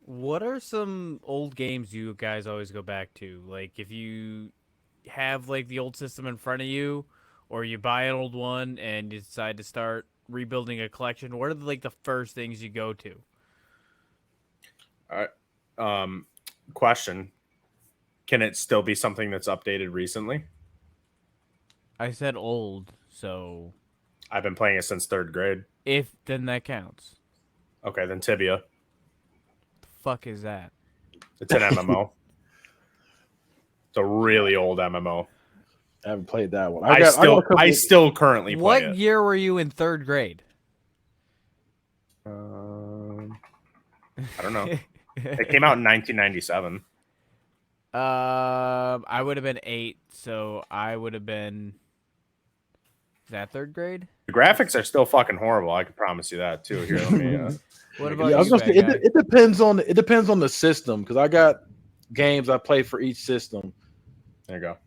What are some old games you guys always go back to? Like, if you have like the old system in front of you, or you buy an old one and you decide to start rebuilding a collection, what are like the first things you go to? All right. Question: can it still be something that's updated recently? I said old, so I've been playing it since third grade. if then that counts. Okay, then Tibia. The fuck is that? It's an MMO. It's a really old MMO. I haven't played that one. I still currently play What it. year were you in third grade? I don't know. It came out in 1997. I would have been 8, so I would have been. Is that third grade? The graphics are still fucking horrible. I can promise you that too. Here, let me. What Yeah, about I was you, gonna say, bad guy? it depends on the system because I got games I play for each system. There you go.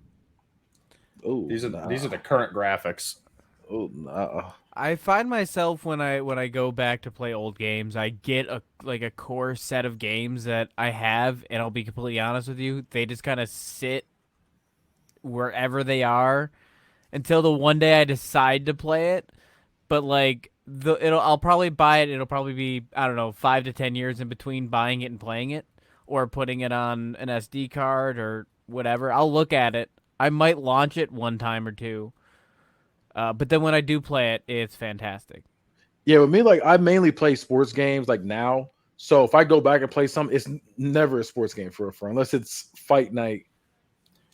Ooh, These are the current graphics. Oh, nah. I find myself when I go back to play old games, I get a core set of games that I have, and I'll be completely honest with you, they just kind of sit wherever they are until the one day I decide to play it. But like I'll probably buy it. It'll probably be, I don't know, 5 to 10 years in between buying it and playing it, or putting it on an SD card or whatever. I'll look at it. I might launch it one time or two. But then when I do play it, it's fantastic. Yeah, with me, like I mainly play sports games like now. So if I go back and play some, it's never a sports game for unless it's fight night.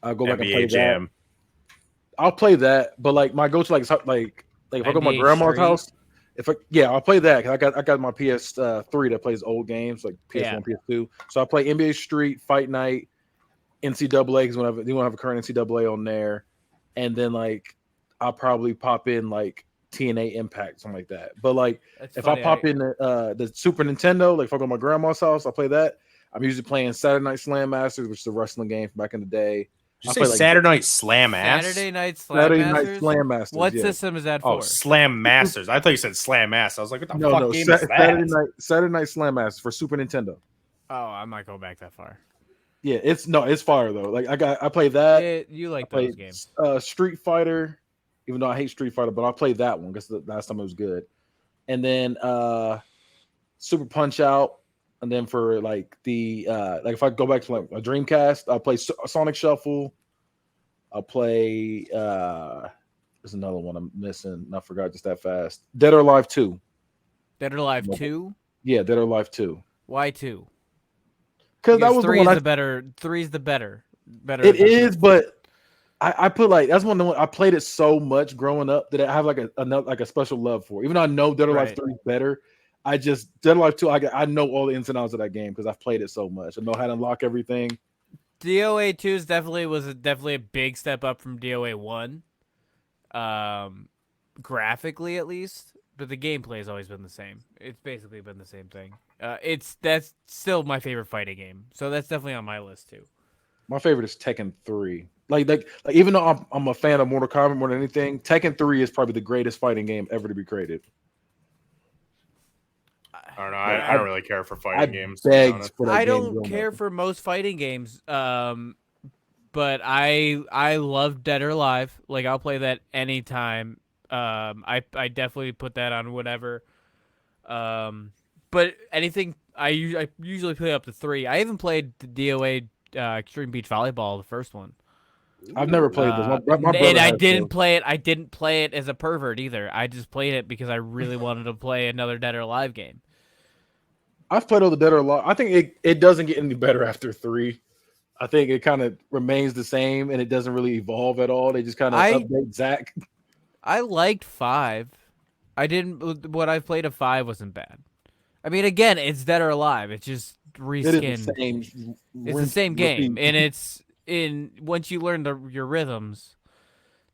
I'll go back and play NBA Jam. that. I'll play that, but like my go-to like if I go to my NBA grandma's Street. house, I'll play that because I got my PS3 that plays old games like PS1, PS2. So I play NBA Street, Fight Night, NCAA because they want to have a current NCAA on there, and then like I'll probably pop in like TNA Impact, something like that. But like That's if funny, I pop in the Super Nintendo, like if I go to my grandma's house, I'll play that. I'm usually playing Saturday Night Slam Masters, which is a wrestling game from back in the day. Did you say Saturday Night Slam Ass? Saturday Night Slam Masters? What system is that for? Oh, Slam Masters. I thought you said Slam Ass. I was like, what the No, fuck game is that? Saturday Night Slam Masters for Super Nintendo. Oh, I might go back that far. Yeah, it's fire though. Like I play that. Yeah, you like those games. Street Fighter, even though I hate Street Fighter, but I played that one because the last time it was good. And then Super Punch Out, and then for like the like if I go back to like a Dreamcast, I'll play Sonic Shuffle. I'll play there's another one I'm missing. I forgot just that fast. Dead or Alive 2. Dead or Alive 2? Yeah, Dead or Alive 2. Why 2? Because that was three the is one the better. Three's the better. It is, but I put like that's one of the I played it so much growing up that I have like a special love for. Even though I know Dead or Alive 3 is better, Dead or Alive 2. I know all the ins and outs of that game because I've played it so much. I know how to unlock everything. DOA 2 was definitely a big step up from DOA 1, graphically at least. But the gameplay has always been the same. It's basically been the same thing. That's still my favorite fighting game, so that's definitely on my list too. My favorite is Tekken 3. Like even though I'm a fan of Mortal Kombat more than anything, Tekken 3 is probably the greatest fighting game ever to be created. I don't know. I don't really care for fighting games. I don't care for most fighting games. But I love Dead or Alive. Like I'll play that anytime. I definitely put that on whatever. But anything I usually play up to 3. I even played the DOA Extreme Beach Volleyball, the first one. I've never played this. My brother and I didn't play it. I didn't play it as a pervert either. I just played it because I really wanted to play another Dead or Alive game. I've played all the Dead or Alive. I think it doesn't get any better after 3. I think it kind of remains the same and it doesn't really evolve at all. They just kind of update Zach. I liked 5. What I've played of 5 wasn't bad. I mean, again, it's Dead or Alive. It's just reskinned. It's the same game, and once you learn your rhythms,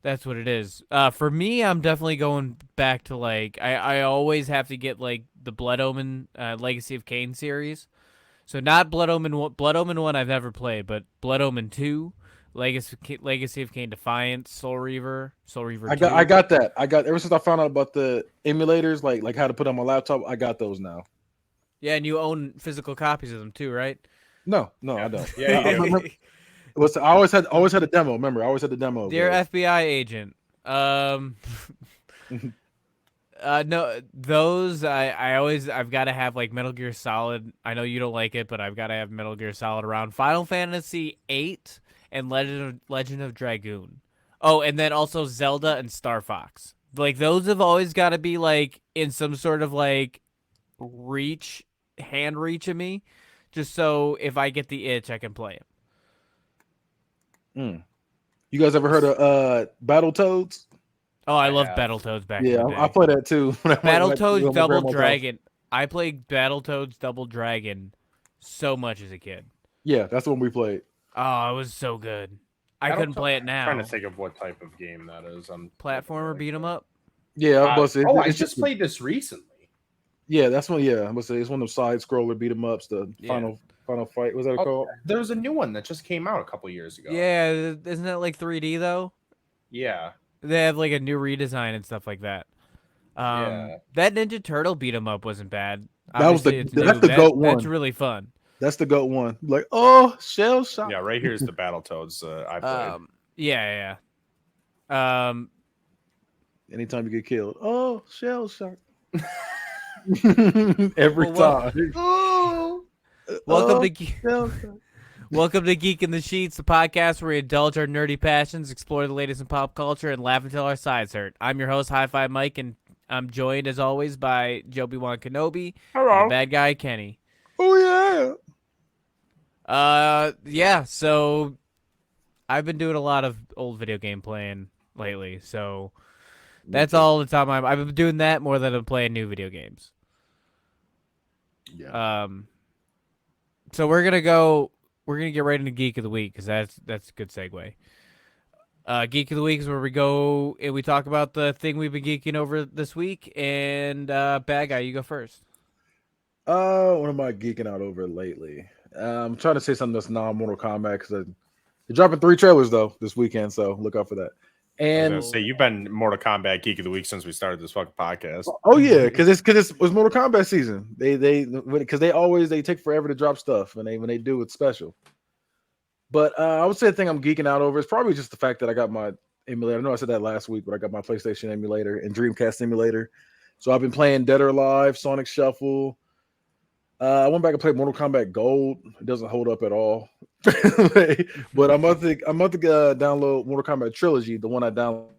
That's what it is. For me, I'm definitely going back to like I always have to get like the Blood Omen Legacy of Kain series. So not Blood Omen 1, Blood Omen 1 I've never played, but Blood Omen 2, Legacy of Kain Defiance, Soul Reaver 2. I got that. I got ever since I found out about the emulators, like how to put on my laptop. I got those now. Yeah, and you own physical copies of them too, right? No, Yeah. I don't. Yeah, you do. Remember, I always had a demo. Remember, I always had the demo. Dear bro. FBI agent, no, those I've got to have like Metal Gear Solid. I know you don't like it, but I've got to have Metal Gear Solid around. Final Fantasy 8 and Legend of Dragoon. Oh, and then also Zelda and Star Fox. Like those have always got to be like in some sort of like hand reach of me, just so if I get the itch, I can play it. You guys ever heard of Battletoads? Oh, I I love have. Battletoads back in Yeah, the day. I play that too. When I went to Battletoads my Double grandma's house. Dragon. I played Battletoads Double Dragon so much as a kid. Yeah, that's the one we played. Oh, it was so good. I couldn't play it I'm now. trying to think of what type of game that is. Platformer beat 'em up. Yeah, but I just played this recently. Yeah, that's one. Yeah, I must say it's one of them side scroller beat 'em ups. The Yeah. final fight. Was that called? There was a new one that just came out a couple years ago. Yeah, isn't that like 3D though? Yeah. They have like a new redesign and stuff like that. Yeah. That Ninja Turtle beat 'em up wasn't bad. That was Obviously, it's that's new. the GOAT one. That's really fun. That's the GOAT one. Like, oh, shell shock. Yeah, right here's the Battletoads I played. Yeah. Anytime you get killed, oh, shell shock. Every Well, time. Welcome Shell shock. Welcome to Geek in the Sheets, the podcast where we indulge our nerdy passions, explore the latest in pop culture, and laugh until our sides hurt. I'm your host, Hi-Fi Mike, and I'm joined, as always, by Joby-Wan Kenobi and the bad guy, Kenny. Oh, Yeah, so I've been doing a lot of old video game playing lately, so that's all the time I've been doing that more than I'm playing new video games. Yeah. So we're gonna get right into Geek of the Week because that's a good segue. Geek of the Week is where we go and we talk about the thing we've been geeking over this week. And bad guy, you go first. What am I geeking out over lately? I'm trying to say something that's non-Mortal Kombat because they're dropping 3 trailers though this weekend, so look out for that. I was And gonna say you've been Mortal Kombat Geek of the Week since we started this fucking podcast. oh yeah, because it's Mortal Kombat season. They take forever to drop stuff, and when they do, it's special. But I would say the thing I'm geeking out over is probably just the fact that I got my emulator. I know I said that last week, but I got my PlayStation emulator and Dreamcast emulator. So I've been playing Dead or Alive, Sonic Shuffle. I went back and played Mortal Kombat Gold. It doesn't hold up at all. But I'm about to download Mortal Kombat Trilogy. The one I downloaded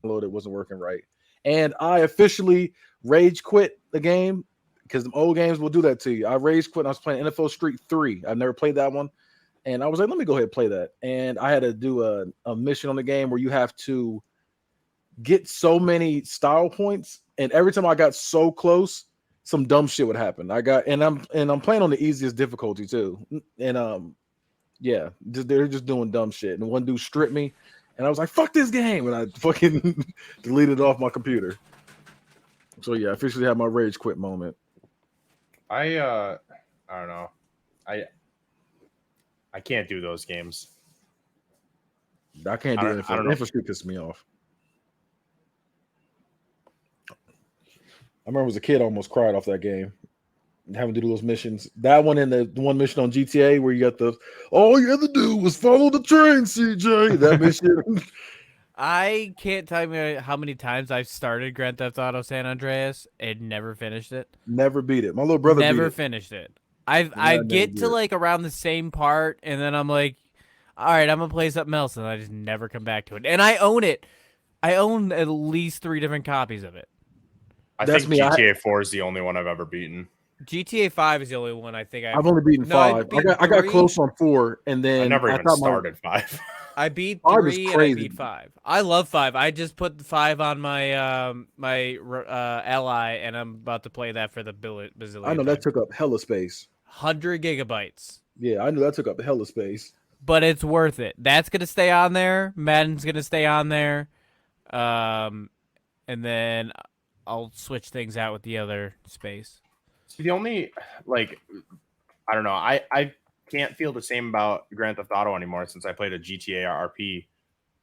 wasn't working right. And I officially rage quit the game because the old games will do that to you. I rage quit. I was playing NFL Street 3. I've never played that one. And I was like, let me go ahead and play that. And I had to do a mission on the game where you have to get so many style points. And every time I got so close, some dumb shit would happen. I'm playing on the easiest difficulty too. And they're just doing dumb shit. And one dude stripped me, and I was like, fuck this game. And I fucking deleted it off my computer. So yeah, I officially had my rage quit moment. I don't know. I can't do those games. I can't do I anything. don't know. Infantry pissed me off. I remember as a kid, I almost cried off that game. Having to do those missions. That one and the one mission on GTA where you got all you had to do was follow the train, CJ. That mission. I can't tell you how many times I've started Grand Theft Auto San Andreas and never finished it. Never beat it. My little brother never beat it. finished it. I get to like around the same part, and then I'm like, all right, I'm gonna play something else, and I just never come back to it. And I own it. I own at least 3 different copies of it. I think GTA 4 is the only one I've ever beaten. GTA 5 is the only one I think I've only beaten 5. I got close on 4, and then I never even started 5. I beat 3 and I beat 5. I love 5. I just put 5 on my ally, and I'm about to play that for the bazillion. I know that took up hella space. 100 gigabytes. Yeah, I know that took up hella space. but it's worth it. That's gonna stay on there. Madden's gonna stay on there. And then I'll switch things out with the other space. See, the only like I don't know. I can't feel the same about Grand Theft Auto anymore since I played a GTA RP,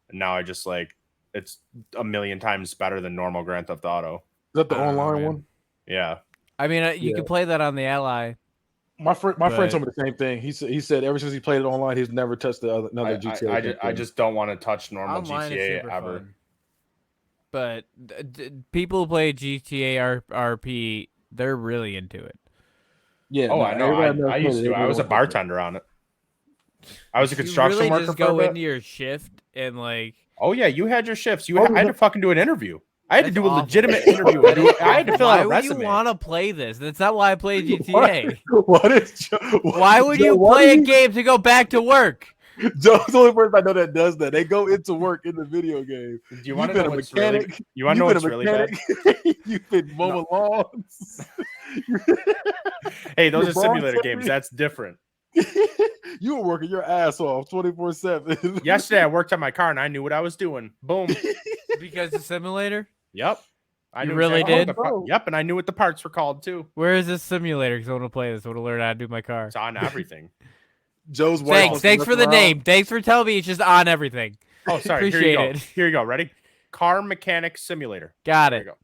and now I just like it's a million times better than normal Grand Theft Auto. Is that the I don't know, online man. one? Yeah. I mean, you Yeah. can play that on the Ally. My friend But- told me the same thing. He said ever since he played it online, he's never touched another GTA. I just don't want to touch normal Online is GTA super ever. fun. But people who play GTA RP, they're really into it. Yeah. Oh, no, I know. everybody knows I used it. to. I was a Everyone- bartender on it. I was a You construction really worker just for a go bit. into your shift and like. Oh yeah, you had your shifts. Oh, I had to fucking do an interview. I had to That's do a awful. legitimate interview. That is I had to fill why out a would resume. you want to play this? That's not why I play GTA. What is Joe? Why would Joe, you why play do a game to go back to work? Joe's the only person I know that does that. They go into work in the video game. Do you want to You've know been a what's really? mechanic. You want to know what's really bad? You've been mowing lawns. Hey, those Your are boss simulator said games. it. That's different. You were working your ass off 24/7. Yesterday, I worked on my car and I knew what I was doing. Boom. Because the simulator? Yep. I You knew really exactly what did? the yep, and I knew what the parts were called too. Where is this simulator? Because I want to play this. I want to learn how to do my car. It's on everything. Joe's wife. Thanks for the name. Thanks for telling me it's just on everything. Oh, sorry. Appreciate Here you it. go. Here you go. Ready? Car mechanic simulator. Got There you it. go.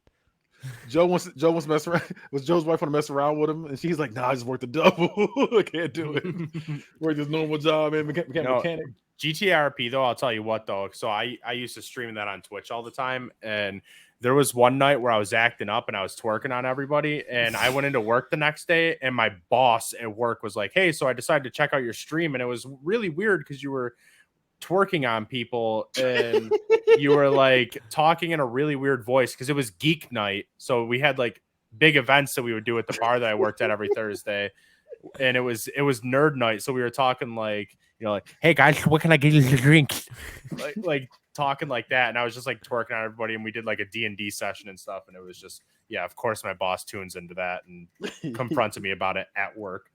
Joe wants to mess around. Was Joe's wife want to mess around with him, and she's like, "Nah, I just worked a double. I can't do it. Work this normal job, man. Mechanic." GTRP though, I'll tell you what though. So I used to stream that on Twitch all the time, and there was one night where I was acting up and I was twerking on everybody, and I went into work the next day, and my boss at work was like, "Hey, so I decided to check out your stream, and it was really weird because you were twerking on people and you were like talking in a really weird voice because it was Geek night. So we had like big events that we would do at the bar that I worked at every Thursday, and it was nerd night. So we were talking like, you know, like, hey guys, what can I get you to drink? like talking like that, and I was just like twerking on everybody, and we did like a D&D session and stuff, and it was just, yeah, of course my boss tunes into that and confronted me about it at work.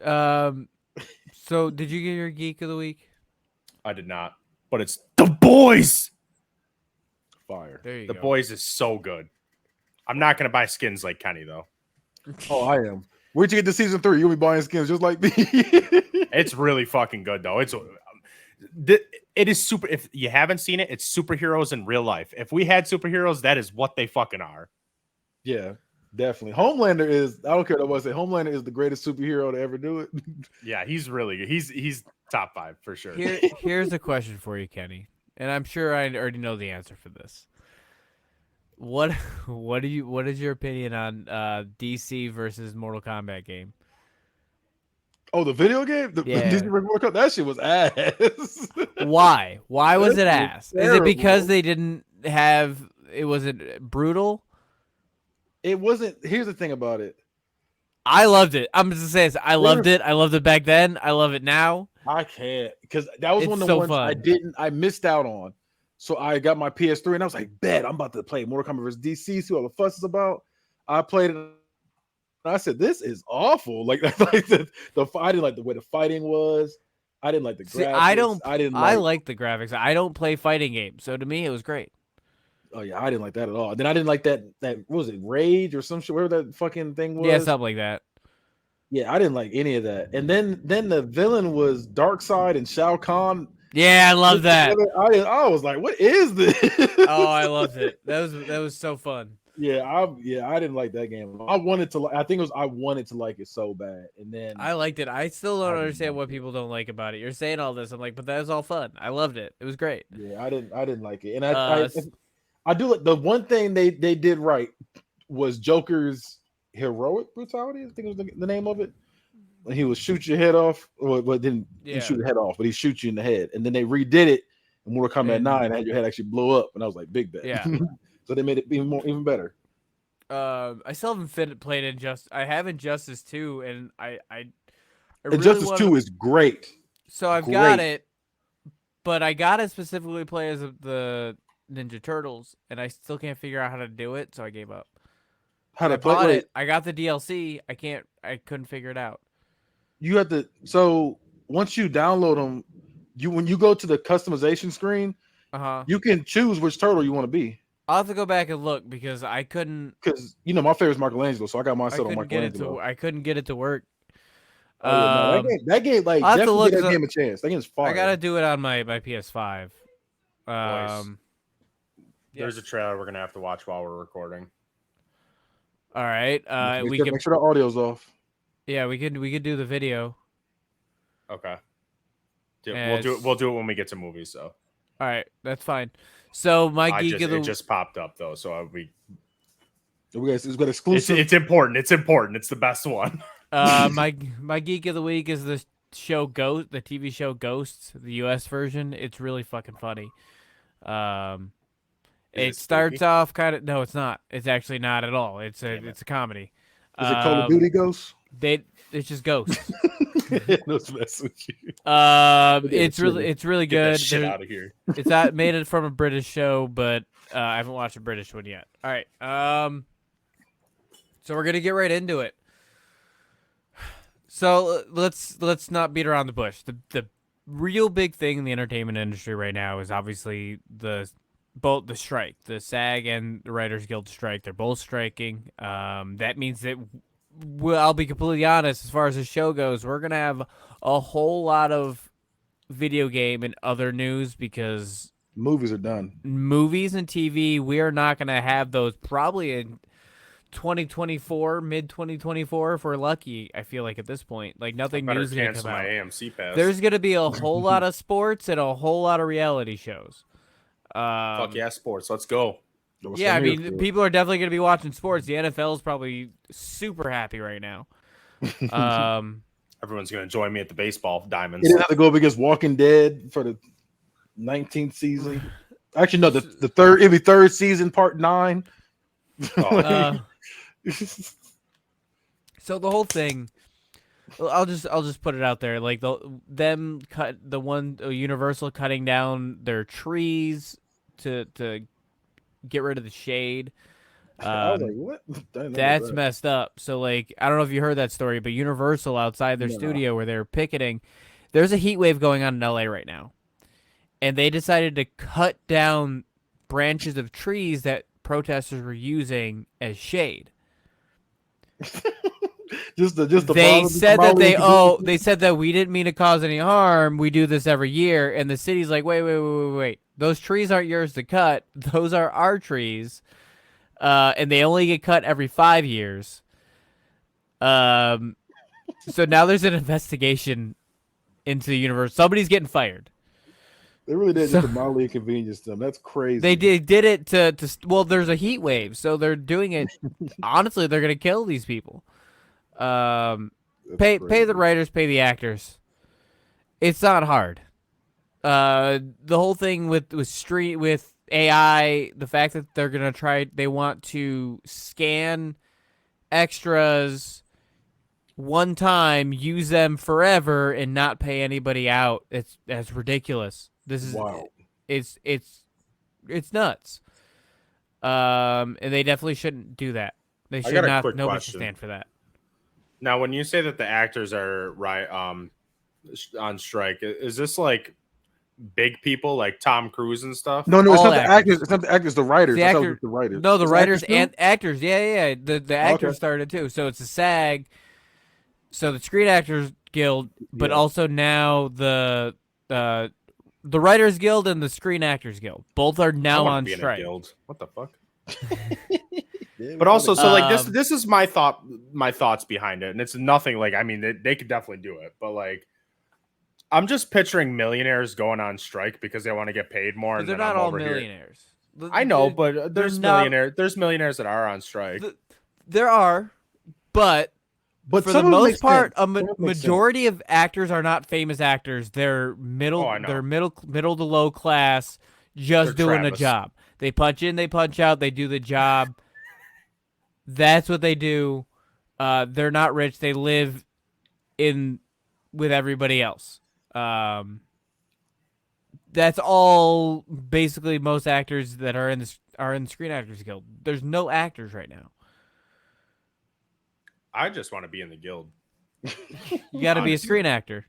So did you get your Geek of the Week? I did not, but it's The Boys. Fire. There you The go. Boys is so good. I'm not gonna buy skins like Kenny though. Oh, I am. Where'd you get to season 3? You'll be buying skins just like me. It's really fucking good though. It is super. If you haven't seen it, it's superheroes in real life. If we had superheroes, that is what they fucking are. Yeah, definitely. Homelander is. I don't care what I say. Homelander is the greatest superhero to ever do it. Yeah, he's really good. He's top 5 for sure. Here's a question for you, Kenny, and I'm sure I already know the answer for this. What is your opinion on DC versus Mortal Kombat game? Oh, the video game? The Yeah. Disney World Cup? That shit was ass. Why? Why was it That ass? was Is it because terrible. they didn't have it? Was it brutal? It wasn't. Here's the thing about it. I loved it. I'm just saying this. I loved it. I loved it back then. I love it now. I can't, because that was It's one of the so ones fun. I missed out on. So I got my PS3 and I was like, bet I'm about to play Mortal Kombat vs. DC, see what the fuss is about. I played it and I said, this is awful. Like, like I didn't like the way the fighting was. I didn't like the graphics. See, I like the graphics. I don't play fighting games, so to me it was great. Oh yeah, I didn't like that at all. Then I didn't like that what was it, Rage or some shit, whatever that fucking thing was. Yeah, something like that. Yeah, I didn't like any of that. And then the villain was Darkseid and Shao Kahn. Yeah, I love that. I was like, what is this? Oh, I loved it. That was so fun. I didn't like that game. I wanted to. I think it was. I wanted to like it so bad, and then I liked it. I still don't I didn't understand like what it. people don't like about it. You're saying all this. I'm like, but that was all fun. I loved it. It was great. I didn't like it. And Uh, I do like the one thing they did right was Joker's heroic brutality. I think was the name of it. When he would shoot your head off, but then Yeah. he shoot your head off, but he shoots you in the head, and then they redid it in Mortal Kombat And- 9 and had your head actually blow up, and I was like, big bet. Yeah. So they made it even better. I still haven't played Injustice. I have Injustice 2, and I really Injustice wanna- 2 is great. So I've got great. it, but I got to specifically play as the Ninja Turtles, and I still can't figure out how to do it, so I gave up. How I to play bought wait, it. I got the DLC. I couldn't figure it out. You have to. So once you download them, when you go to the customization screen, Uh-huh. you can choose which turtle you want to be. I'll have to go back and look because I couldn't Because my favorite is Michelangelo, so I got mine set on get it Michelangelo. to I couldn't get it to work. Oh yeah, no, that game, like I'll have to definitely look give that 'cause game a chance. That game's fire. I gotta do it on my PS5. Boys, Yes. there's a trailer we're gonna have to watch while we're recording. All right. Make sure the audio's off. Yeah, we could do the video. Okay. We'll do it when we get to movies, though. All right, that's fine. So my geek of the it just popped up though, so It's got exclusive. It's important. It's important. It's the best one. my geek of the week is the show Ghost, the TV show Ghosts, the U.S. version. It's really fucking funny. It starts off kind of no, it's not. It's actually not at all. It's a comedy. Is it Call of Duty Ghosts? It's just ghosts. No, it's messing with you. It's really Get good. that shit out of here. It's not made it from a British show, but I haven't watched a British one yet. All right. So we're gonna get right into it. So let's not beat around the bush. The real big thing in the entertainment industry right now is obviously both the strike, the SAG and the Writers Guild strike. They're both striking. That means that I'll be completely honest. As far as the show goes, we're gonna have a whole lot of video game and other news because movies are done. Movies and TV, we are not gonna have those probably in 2024, mid 2024 if we're lucky. I feel like at this point, like nothing new is gonna come out. AMC pass. There's gonna be a whole lot of sports and a whole lot of reality shows. Fuck yeah, sports. Let's go. Yeah, I mean, people are definitely going to be watching sports. The NFL is probably super happy right now. Everyone's going to join me at the baseball diamonds. It didn't have to go up against Walking Dead for the 19th season. Actually, no, the third. It'll be third season, part 9. So the whole thing, I'll just put it out there, like Universal cutting down their trees to get rid of the shade. I was like, what? That's messed up. So, like, I don't know if you heard that story, but Universal outside their studio where they're picketing, there's a heat wave going on in LA right now. And they decided to cut down branches of trees that protesters were using as shade. They said that we didn't mean to cause any harm. We do this every year. And the city's like, wait. Those trees aren't yours to cut. Those are our trees. And they only get cut every 5 years. So now there's an investigation into the universe. Somebody's getting fired. They really did just to mildly inconvenience them. That's crazy. They did it to well, there's a heat wave, so they're doing it. Honestly, they're gonna kill these people. Pay the writers, pay the actors. It's not hard. The whole thing with AI, the fact that they want to scan extras one time, use them forever, and not pay anybody out. That's ridiculous. This is wow. It's nuts. And they definitely shouldn't do that. They should not. Nobody should stand for that. Now, when you say that the actors are on strike, is this like big people like Tom Cruise and stuff? No, it's not the actors. It's not the actors. The writers. The writers. No, the writers and actors. Yeah. The actors started too. So it's a SAG. So the Screen Actors Guild, but also now the Writers Guild and the Screen Actors Guild both are now on strike. What the fuck? But also, so like this is my thoughts behind it, and it's nothing like, I mean, they could definitely do it, but like, I'm just picturing millionaires going on strike because they want to get paid more. And they're not all millionaires. I know, but there's millionaires that are on strike. There are, but for the most part, a majority of actors are not famous actors. They're middle to low class, just doing a job. They punch in, they punch out, they do the job. That's what they do. They're not rich. They live with everybody else. That's all basically most actors that are in the Screen Actors Guild. There's no actors right now. I just want to be in the guild. You got to be a screen actor,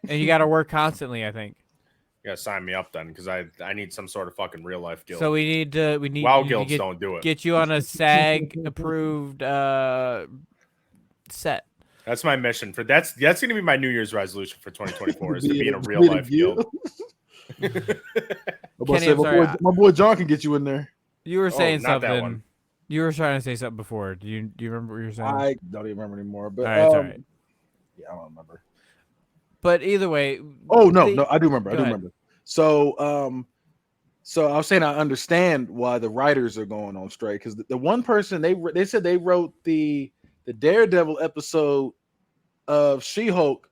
and you got to work constantly, I think. You gotta sign me up then, because I need some sort of fucking real life guild. So we need WoW to guilds don't do it. get you on a SAG approved set. That's my mission for that's gonna be my New Year's resolution for 2024 is to be in a real Be life guild. Kenny, my boy John can get you in there. You were saying not that something. one. You were trying to say something before. Do you remember what you were saying? I don't even remember anymore. But all right, it's all right. Yeah, I don't remember. But either way. Oh no, I do remember. Go I do ahead. remember. So so I was saying I understand why the writers are going on strike, because the one person they said they wrote the Daredevil episode of She-Hulk,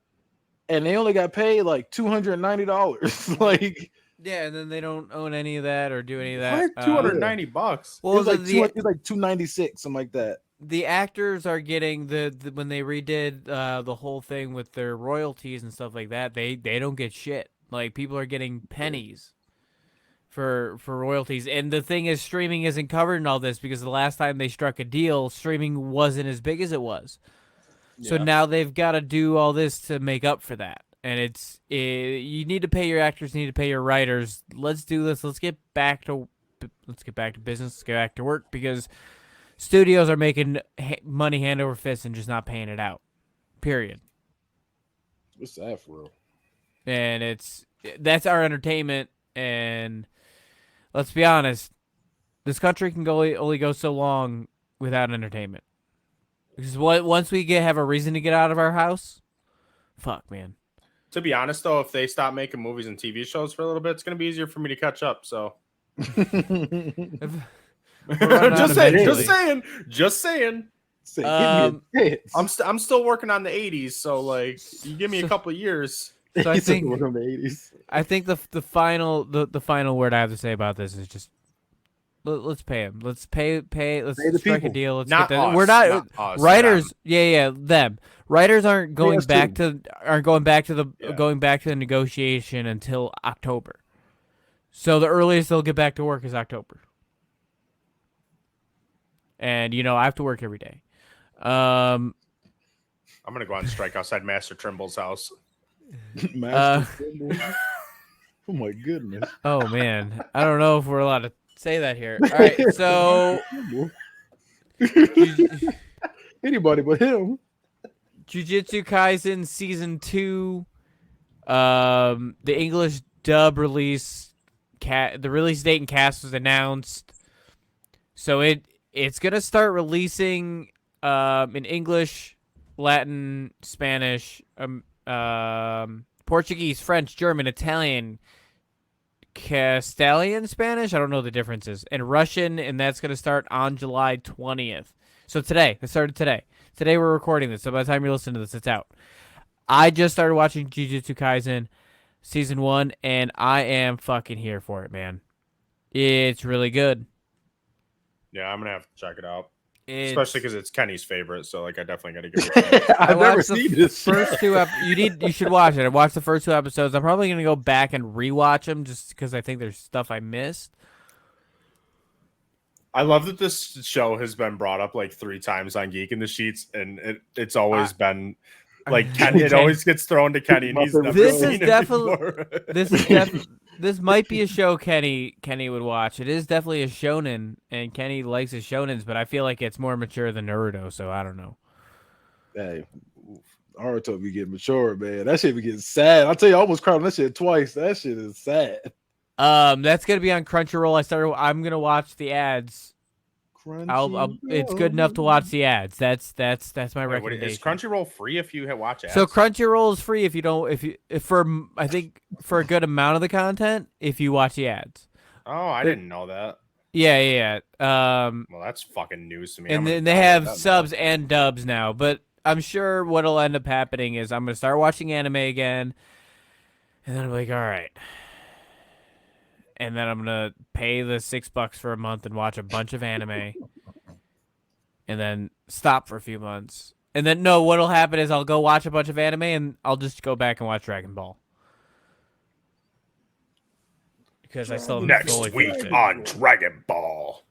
and they only got paid like $290. Like, yeah, and then they don't own any of that or do any of that. What? $290. Well, it was like $296, something like that. The actors are getting the when they redid the whole thing with their royalties and stuff like that. They don't get shit. Like, people are getting pennies for royalties. And the thing is, streaming isn't covered in all this, because the last time they struck a deal, streaming wasn't as big as it was. So now they've got to do all this to make up for that. And you need to pay your actors, you need to pay your writers. Let's do this. Let's get back to business. Let's get back to work, because studios are making money hand over fist and just not paying it out. Period. What's that for real? And that's our entertainment. And let's be honest, this country can only go so long without entertainment. Because once we have a reason to get out of our house, fuck, man. To be honest, though, if they stop making movies and TV shows for a little bit, it's gonna be easier for me to catch up. So, just saying. I'm still working on the 80s, so like, you give me a couple of years. So I think the final word I have to say about this is just let's pay him. Let's pay. Let's strike a deal. Let's not get that. Us, We're not us, writers. them. Yeah, them. Writers aren't going us back too. going back to the negotiation until October. So the earliest they'll get back to work is October. And I have to work every day. I'm gonna go on strike outside Master Trimble's house. Master Trimble. Oh my goodness. Oh man, I don't know if we're allowed to say that here. All right, so anybody but him. Jujutsu Kaisen Season 2, the English dub release, the release date and cast was announced. So it's gonna start releasing in English, Latin, Spanish, Portuguese, French, German, Italian, Castilian, Spanish. I don't know the differences, and Russian, and that's gonna start on July 20th. So today, it started today. Today we're recording this, so by the time you're listening to this, it's out. I just started watching Jujutsu Kaisen Season 1, and I am fucking here for it, man. It's really good. Yeah, I'm gonna have to check it out. Especially because it's Kenny's favorite, so like I definitely got to give it. I've never seen this. First two you should watch it. I watched the first 2 episodes. I'm probably gonna go back and rewatch them just because I think there's stuff I missed. I love that this show has been brought up like 3 times on Geek in the Sheets, and it's always been like Kenny. It always gets thrown to Kenny, and he's never seen it before. This might be a show Kenny would watch. It is definitely a shonen, and Kenny likes his shonens, but I feel like it's more mature than Naruto, so I don't know. Hey, Naruto be getting mature, man. That shit be getting sad. I'll tell you, I almost cried on that shit twice. That shit is sad. That's gonna be on Crunchyroll. I'm gonna watch the ads. It's good enough to watch the ads. That's my recommendation. Is Crunchyroll free if you watch ads? So Crunchyroll is free if you don't I think for a good amount of the content if you watch the ads. Oh, I didn't know that. Yeah. Well, that's fucking news to me. And then they have subs and dubs now, but I'm sure what'll end up happening is I'm gonna start watching anime again, and then I'm like, all right. And then I'm gonna pay the $6 for a month and watch a bunch of anime, and then stop for a few months. And then what'll happen is I'll go watch a bunch of anime and I'll just go back and watch Dragon Ball because I still haven't next fully week finished it. on Dragon Ball.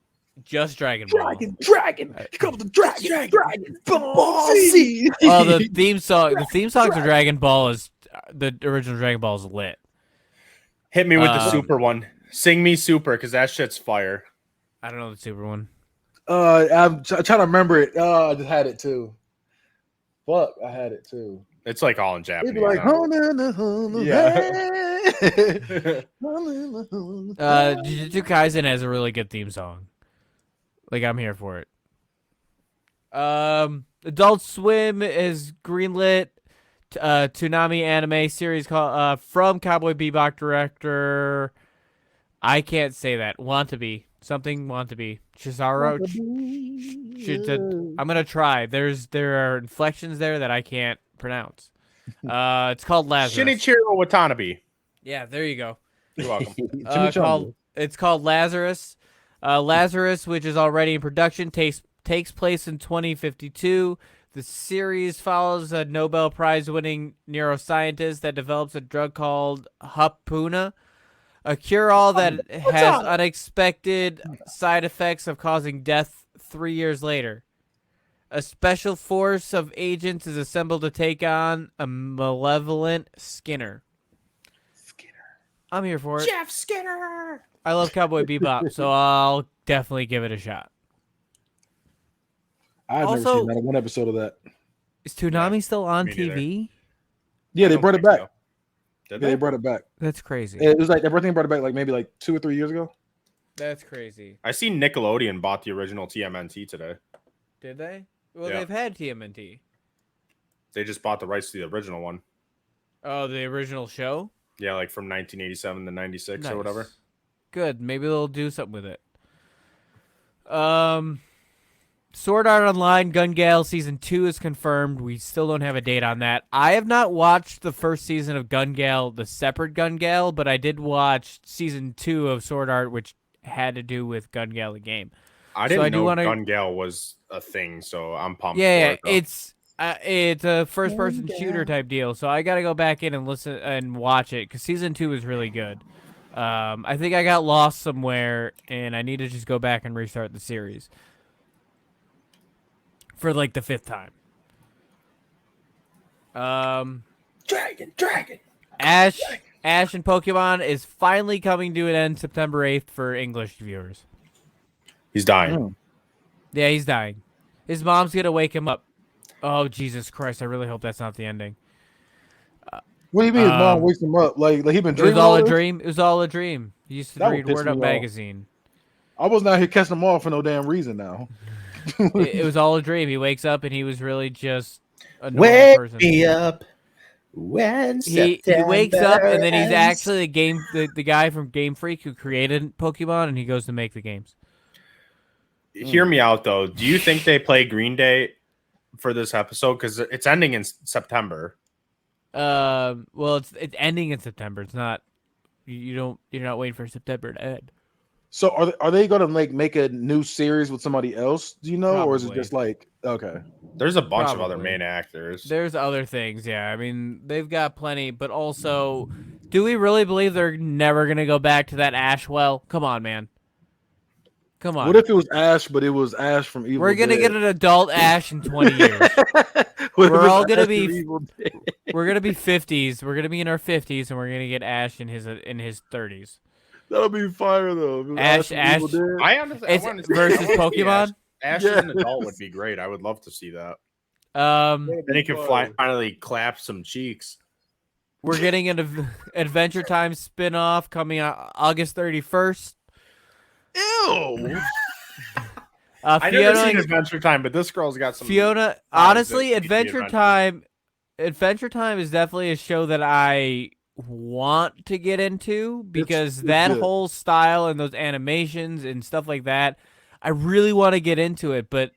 Just Dragon Ball. Dragon. Here comes the Dragon Ball Z. Oh, the theme song. The theme song to Dragon Ball is the original Dragon Ball is lit. Hit me with the Um, super one. Sing me super, because that shit's fire. I don't know the super one. I'm trying to remember it. I just had it too. Fuck, I had it too. It's like all in It'd Japanese. be like, Jujutsu Kaisen has a really good theme song. Like, I'm here for it. Adult Swim is greenlit Toonami anime series called from Cowboy Bebop director. I can't say that. Something Chisaro. I'm gonna try. There are inflections there that I can't pronounce. It's called Lazarus. Shinichiro Watanabe. Yeah, there you go. You're welcome. It's called Lazarus. Lazarus, which is already in production, takes place in 2052. The series follows a Nobel Prize-winning neuroscientist that develops a drug called Hapuna, a cure-all that has unexpected side effects of causing death 3 years later. A special force of agents is assembled to take on a malevolent Skinner. I'm here for it. Jeff Skinner. I love Cowboy Bebop, so I'll definitely give it a shot. I've never Also- seen that one episode of that. Is Toonami still on me neither. TV? Yeah, I they don't brought it think back. so. Did Yeah, they they? brought it back. That's crazy. It was like everything brought it back like maybe like 2 or 3 years ago. That's crazy. I seen Nickelodeon bought the original TMNT today. Did they? Well, Yeah. they've had TMNT. They just bought the rights to the original one. Oh, the original show? Yeah, like from 1987 to 96 or whatever. Nice. Good. Maybe they'll do something with it. Sword Art Online Gun Gale Season 2 is confirmed. We still don't have a date on that. I have not watched the first season of Gun Gale, the separate Gun Gale, but I did watch Season 2 of Sword Art, which had to do with Gun Gale, the game. I didn't I do know wanna- Gun Gale was a thing, so I'm pumped. Yeah, for it, though. it's a first-person shooter type deal, so I got to go back in and listen and watch it, because Season 2 is really good. I think I got lost somewhere, and I need to just go back and restart the series. For like the 5th time. Dragon. Ash and Pokemon is finally coming to an end September 8th for English viewers. He's dying. Mm. Yeah, he's dying. His mom's gonna wake him up. Oh, Jesus Christ, I really hope that's not the ending. What do you mean his mom wakes him up? Like he been It dreaming? was all all a this? dream. It was all a dream. He used to That would read piss Word me Up off. magazine. I wasn't out here catching them all for no damn reason now. It was all a dream. He wakes up and he was really just a normal Wake person. me up when He wakes up and then he's actually the guy from Game Freak who created Pokemon, and he goes to make the games. Hear me out though. Do you think they play Green Day for this episode? Because it's ending in September. Well, it's ending in September. It's not. You're not waiting for September to end. So are they gonna make a new series with somebody else? Do you know, or is it Probably. just like okay? There's a bunch of other Probably. main actors. There's other things, yeah. I mean, they've got plenty, but also, do we really believe they're never gonna go back to that Ash well? Come on, man. Come on. What if it was Ash, but it was Ash from Evil We're gonna Dead? get an adult Ash in 20 years. What if We're it's all gonna Ash be- from Evil Dead? We're gonna be 50s. We're gonna be in our 50s, and we're gonna get Ash in his 30s. That'll be fire though. If it was from Ash- Evil Dead. I understand. It's I wanna see- versus I wanna see Pokemon? Ash Yeah. as an adult would be great. I would love to see that. That'd Then be he can fire. finally clap some cheeks. We're getting an Adventure Time spin-off coming out August 31st. Ew. I never seen Adventure Time, but this girl's got some. Fiona, eyes honestly, that keep the Adventure Time is definitely a show that I want to get into because it's that good. whole style and those animations and stuff like that, I really want to get into it, but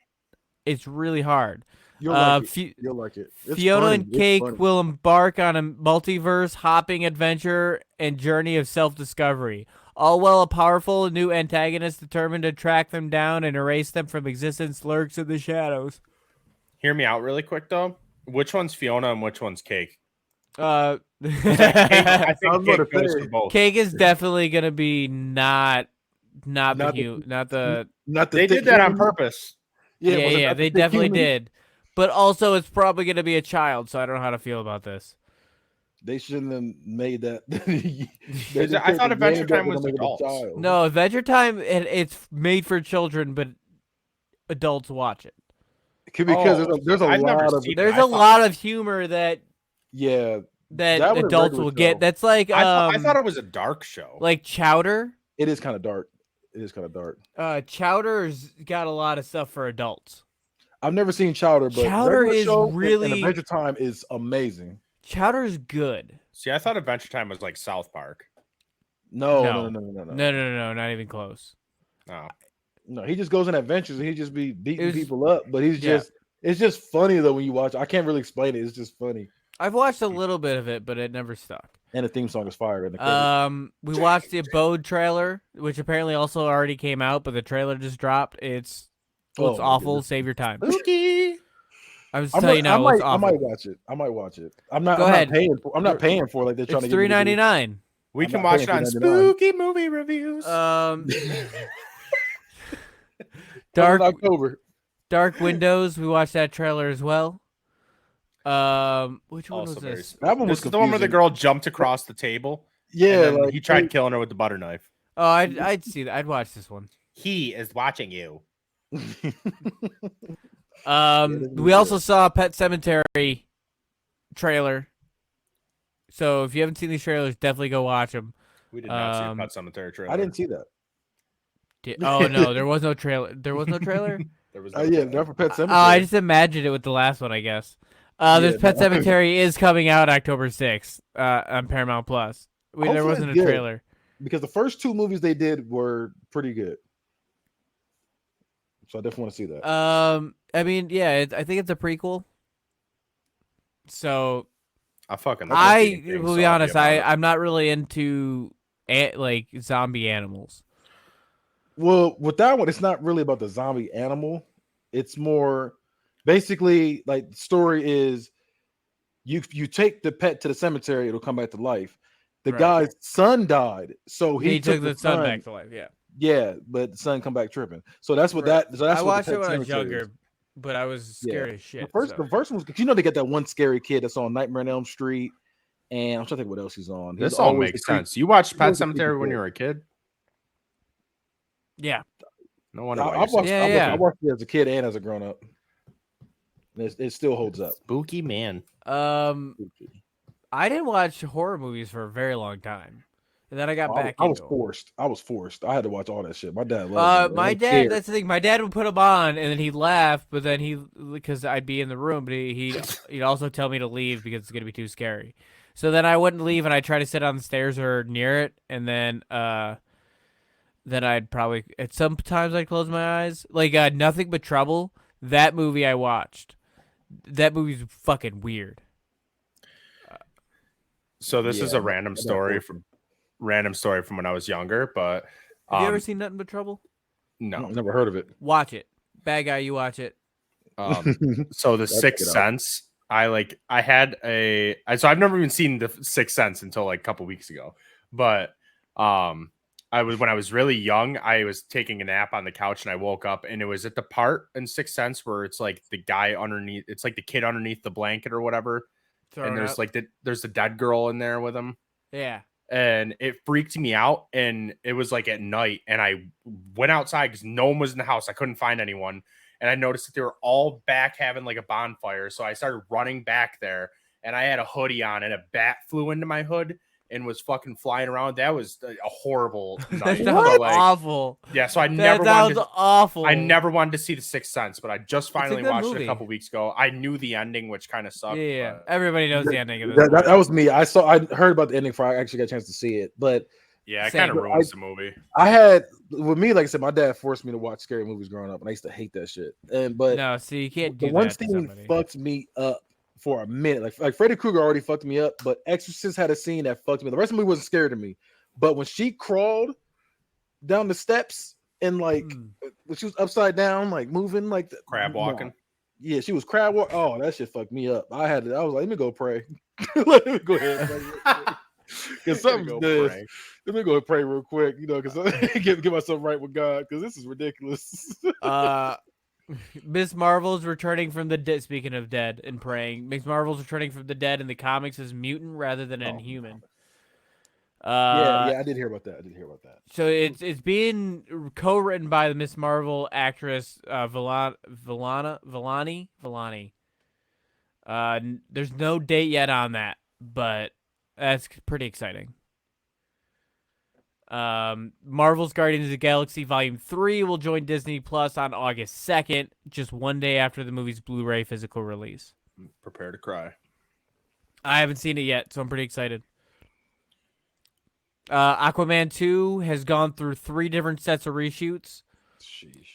it's really hard. You'll like it. Fi- You'll like it. It's Fiona funny. and It's Cake funny. will embark on a multiverse hopping adventure and journey of self-discovery. All while a powerful new antagonist determined to track them down and erase them from existence lurks in the shadows. Hear me out really quick though. Which one's Fiona and which one's Cake? Uh, I I think was about Cake to goes say. for both. Cake is definitely gonna be not Not the the- not the Not the They thick did that on human- purpose. yeah was it yeah not the they thick definitely human? did, but also it's probably gonna be a child, so I don't know how to feel about this. They shouldn't have made that. I thought Adventure Time was adults. No, Adventure Time. It's made for children, but adults watch it. Because there's a I've never lot of seen it. There's I a thought- lot of humor that that was a adults regular will get. show. That's like I thought it was a dark show. like Chowder. It is kind of dark. It is kind of dark. Chowder's got a lot of stuff for adults. I've never seen Chowder, but Chowder regular is show and really- Adventure Time is amazing. Chowder's good. See, I thought Adventure Time was like South Park. No. No, not even close. Oh. No, he just goes on adventures and he just be beating was- people up. But he's yeah. just it's just funny though when you watch it. I can't really explain it. It's just funny. I've watched a little bit of it, but it never stuck. And the theme song is fire in the credits. We watched the Abode trailer, which apparently also already came out, but the trailer just dropped. It's Oh, my awful. goodness. Save your time. Spooky. I was telling you now, it's awful. I might watch it. I might watch it. I'm not Go ahead. I'm not paying for it like they're trying It's to get me to do. $3.99. We I'm can not watch it paying on $3.99. Spooky Movie Reviews. Dark October. Dark Windows. We watched that trailer as well. Which one Also was very this? That one was This is the one where the confusing. girl jumped across the table. Yeah, and then like he tried killing her with the butter knife. Oh, I'd see that. I'd watch this one. He is watching you. We also saw a Pet Cemetery trailer. So if you haven't seen these trailers, definitely go watch them. We did not see a Pet Cemetery trailer. I didn't see that. Oh no, there was no trailer. There was no trailer. There was Yeah, they're for Pet Oh, Cemetery. I just imagined it with the last one, I guess. This Pet Cemetery is coming out October 6th on Paramount Plus. There Hopefully wasn't a it's good. trailer. Because the first two movies they did were pretty good. So I definitely want to see that. I mean, yeah, I think it's a prequel. So I fucking. will be honest, I'm not really into like zombie animals. Well, with that one, it's not really about the zombie animal. It's more basically like the story is you take the pet to the cemetery, it'll come back to life. The Right. guy's son died, so He took the son back to life. Yeah, Yeah, but the son come back tripping. So that's what Right. that. So that's I what watched the it when Pet I was Cemetery younger, is. but I was scared as shit. The first one was, you know, they got that one scary kid that's on Nightmare on Elm Street, and I'm trying to think what else he's on. This He's all always makes the creep- sense. You watched he's Pet always the Cemetery creepy when kid. you were a kid. Yeah. No wonder. I watched, Yeah. I watched it as a kid and as a grown up. It still holds up. Spooky man. I didn't watch horror movies for a very long time, and then I got back. I was into 'em. forced. I was forced. I had to watch all that shit. My dad loved it. My dad. That's the thing. My dad would put them on, and then he'd laugh, but then because I'd be in the room, but he'd also tell me to leave because it's gonna be too scary. So then I wouldn't leave, and I'd try to sit on the stairs or near it, and then I'd probably sometimes I'd close my eyes. Like Nothing But Trouble. That movie I watched. That movie's fucking weird. So this is Yeah, a random story from when I was younger, but Have you ever seen Nothing But Trouble? no. Never heard of it. Watch it. Bad guy, you watch it. So the That's Sixth good. Sense, so I've never even seen the Sixth Sense until like a couple weeks ago. But when I was really young, I was taking a nap on the couch and I woke up and it was at the part in Sixth Sense where it's like the guy underneath, it's like the kid underneath the blanket or whatever. And there's there's the dead girl in there with him. Yeah. And it freaked me out. And it was like at night. And I went outside because no one was in the house. I couldn't find anyone. And I noticed that they were all back having like a bonfire. So I started running back there. And I had a hoodie on and a bat flew into my hood and was fucking flying around. That was a horrible night. That sounds But, like, awful. yeah, so I That never sounds wanted to, awful. I never wanted to see The Sixth Sense, but I just finally good watched it movie. a couple weeks ago. I knew the ending, which kind of sucked. Yeah. But Everybody knows the ending of this. That was me. I heard about the ending before I actually got a chance to see it. But yeah, it Same. kind of ruins the movie. I had with me, like I said, my dad forced me to watch scary movies growing up, and I used to hate that shit. But No, see, you can't do the one that to scene somebody. fucked me up for a minute. Like Freddy Krueger already fucked me up, but Exorcist had a scene that fucked me. The rest of the movie wasn't scared of me, but when she crawled down the steps and like when she was upside down, like moving, like Crab walking. Yeah, she was crab walking. Oh, that shit fucked me up. I was like, let me go pray. Let me go ahead. Because something's this. Let me go and pray real quick, you know, because get myself right with God, because this is ridiculous. Miss Marvel's returning from the dead. Speaking of dead and praying, Miss Marvel's returning from the dead in the comics as mutant rather than Oh, inhuman. yeah, I did hear about that. So it's being co-written by the Miss Marvel actress Villani. There's no date yet on that, but that's pretty exciting. Marvel's Guardians of the Galaxy Volume 3 will join Disney Plus on August 2nd, just one day after the movie's Blu-ray physical release. Prepare to cry. I haven't seen it yet, so I'm pretty excited. Aquaman 2 has gone through 3 different sets of reshoots. Sheesh.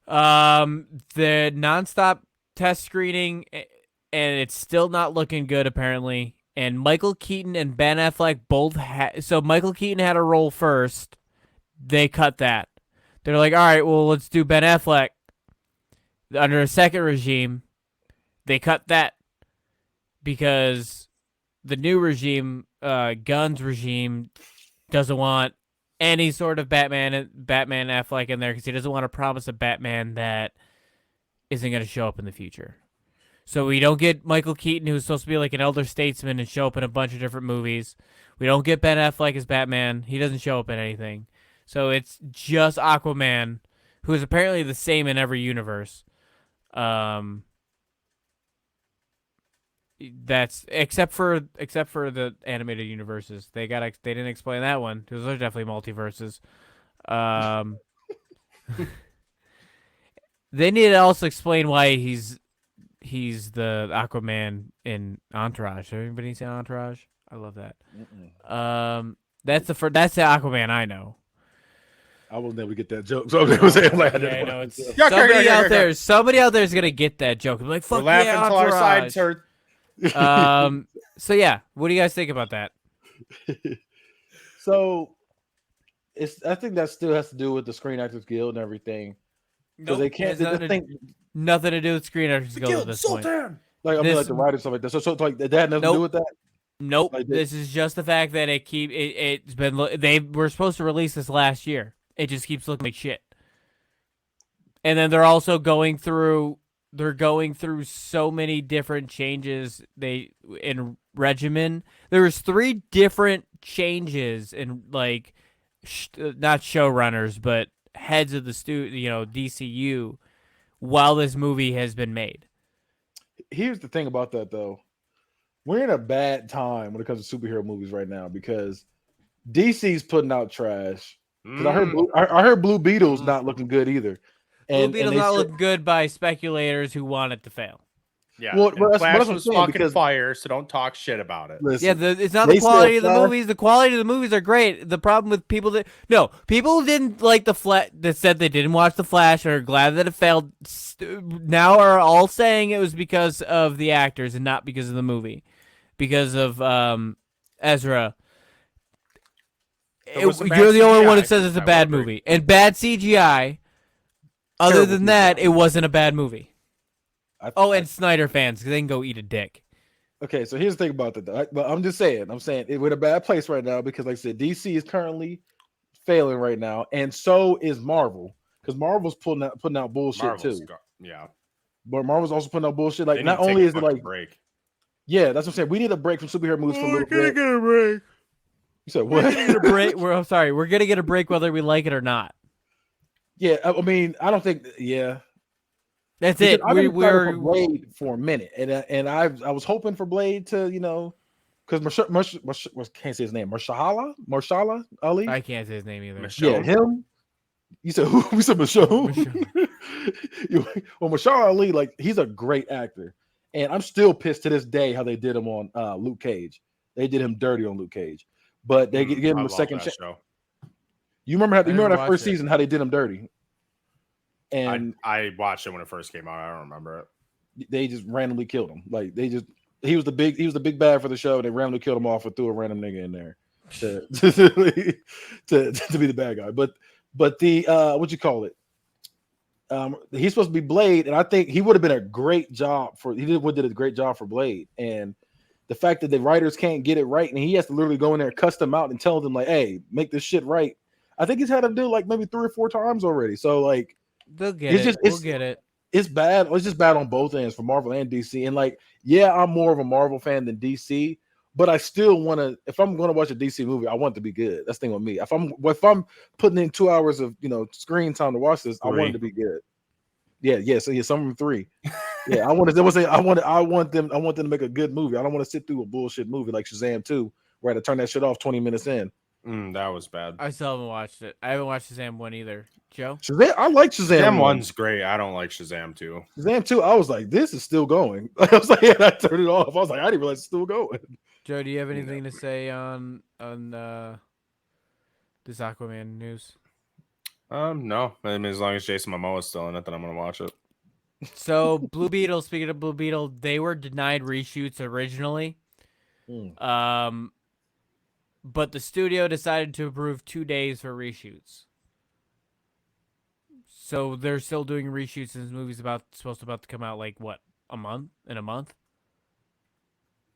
The nonstop test screening, and it's still not looking good, apparently. And Michael Keaton and Ben Affleck both so Michael Keaton had a role first. They cut that. They're like, all right, well, let's do Ben Affleck under a second regime. They cut that because the new regime, Gunn's regime, doesn't want any sort of Batman Affleck in there because he doesn't want to promise a Batman that isn't going to show up in the future. So we don't get Michael Keaton, who's supposed to be like an elder statesman and show up in a bunch of different movies. We don't get Ben Affleck as Batman. He doesn't show up in anything. So it's just Aquaman, who is apparently the same in every universe. That's except for the animated universes. They didn't explain that one. Those are definitely multiverses. They need to also explain why he's the Aquaman in Entourage. Everybody seen Entourage? I love that. That's the Aquaman I know. I will never get that joke. So I'm never saying like I know it's Somebody somebody out there is gonna get that joke. I'm like, fuck We're yeah, laughing till our Entourage. sides hurt. So yeah, what do you guys think about that? So I think that still has to do with the Screen Actors Guild and everything. Because they can't nothing to do with Screen Actors Guild at this point. Like I mean, like the writers stuff like that. So like that had nothing to do with that. Nope. Like this is just the fact that it's been they were supposed to release this last year. It just keeps looking like shit. And then they're also going through so many different changes in regimen. There was 3 different changes in like not showrunners but heads of the DCU while this movie has been made. Here's the thing about that though. We're in a bad time when it comes to superhero movies right now because DC's putting out trash. Because I heard Blue Beetle's not looking good either. Blue Beetle's not looking good by speculators who want it to fail. Yeah, well, Flash was fucking fire, so don't talk shit about it. Listen, it's not the quality of the movies. The quality of the movies are great. The problem with people people didn't like the Flash that said they didn't watch the Flash or are glad that it failed. Now are all saying it was because of the actors and not because of the movie, because of Ezra. You're the only one that says it's a bad movie and bad CGI. Other than that, it wasn't a bad movie. And Snyder fans, they can go eat a dick. Okay, so here's the thing about that. Though. But I'm saying we're in a bad place right now because, like I said, DC is currently failing right now, and so is Marvel because Marvel's putting out bullshit too. Yeah, but Marvel's also putting out bullshit. Like not only is it like break. Yeah, that's what I'm saying. We need a break from superhero movies for a little bit. We're gonna get a break. You said what? We're gonna get a break. I'm sorry. We're gonna get a break whether we like it or not. Yeah, I mean, I don't think. Yeah. That's it. We're for Blade for a minute, and I was hoping for Blade to because can't say his name. Marshala Ali. I can't say his name either. Yeah, him. You said who? We said Michonne. Well, Marshala Ali, like he's a great actor, and I'm still pissed to this day how they did him on Luke Cage. They did him dirty on Luke Cage, but they gave him a second chance. You remember that first season how they did him dirty? And I watched it when it first came out. I don't remember it. They just randomly killed him. Like he was the big bad for the show. They randomly killed him off and threw a random nigga in there to be the bad guy. But the what you call it? He's supposed to be Blade, and I think he would have been a great job did a great job for Blade. And the fact that the writers can't get it right, and he has to literally go in there and cuss them out and tell them like, "Hey, make this shit right." I think he's had to do like maybe 3 or 4 times already. So like. They'll get It's it. just We'll get it. it's bad. It's just bad on both ends for Marvel and DC. And like, yeah, I'm more of a Marvel fan than DC, but I still want to. If I'm going to watch a DC movie, I want it to be good. That's the thing with me. If I'm putting in 2 hours of screen time to watch this, I want it to be good. Yeah. So yeah, some of them 3. Yeah, I want them to make a good movie. I don't want to sit through a bullshit movie like Shazam 2, where I had to turn that shit off 20 minutes in. That was bad. I still haven't watched it. I haven't watched Shazam 1 either. Joe? Shazam, I like Shazam 1. 1's great. I don't like Shazam 2. Shazam 2, I was like, this is still going. I was like, yeah, I turned it off. I was like, I didn't realize it's still going. Joe, do you have anything to say on this Aquaman news? No. I mean, as long as Jason Momoa is still in it, then I'm gonna watch it. So Blue Beetle, speaking of Blue Beetle, they were denied reshoots originally. But the studio decided to approve 2 days for reshoots. So they're still doing reshoots, and this movie's supposed to come out like what, a month? In a month?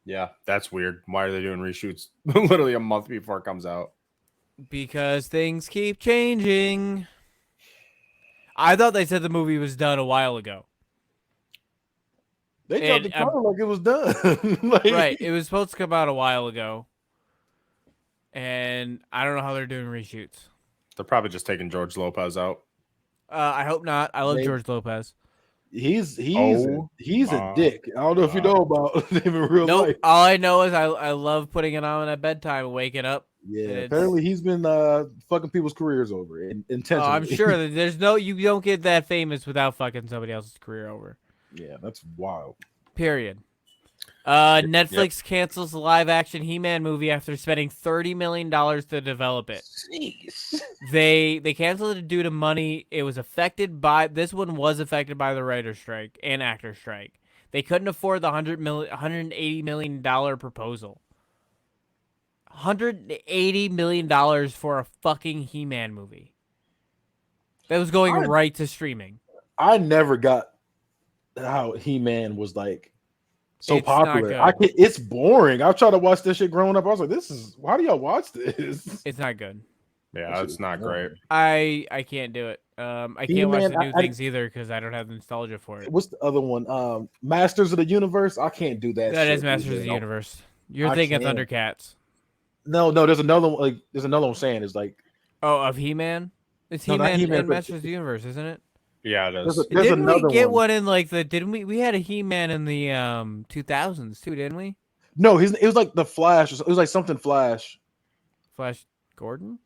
Yeah, that's weird. Why are they doing reshoots literally a month before it comes out? Because things keep changing. I thought they said the movie was done a while ago. They dropped the cover like it was done. Like, right, it was supposed to come out a while ago. And I don't know how they're doing reshoots. They're probably just taking George Lopez out. I hope not. I love George Lopez. He's a dick. I don't know if you know about him in real life. All I know is I love putting it on at bedtime and waking up. Yeah, apparently he's been fucking people's careers over intentionally. Oh, I'm sure that you don't get that famous without fucking somebody else's career over. Yeah, that's wild. Period. Netflix cancels the live-action He-Man movie after spending $30 million to develop it. Jeez. They canceled it due to money. This one was affected by the writer's strike and actor strike. They couldn't afford the $180 million proposal. $180 million for a fucking He-Man movie. That was going right to streaming. I never got how He-Man was like so It's popular. It's boring. I tried to watch this shit growing up. I was like, how do y'all watch this? It's not good. Yeah, it's not great. I can't do it. I can't watch the new things either because I don't have the nostalgia for it. What's the other one? Masters of the Universe. I can't do that. That is Masters of the Universe. You're thinking of Thundercats. No. There's another one. Like, there's another one saying it's like. Oh, of He-Man. It's He-Man and Masters of the Universe, isn't it? Yeah, it is. Didn't we get one in like the? Didn't we? We had a He-Man in the 2000s too, didn't we? No, it was like the Flash. It was like something Flash. Flash Gordon.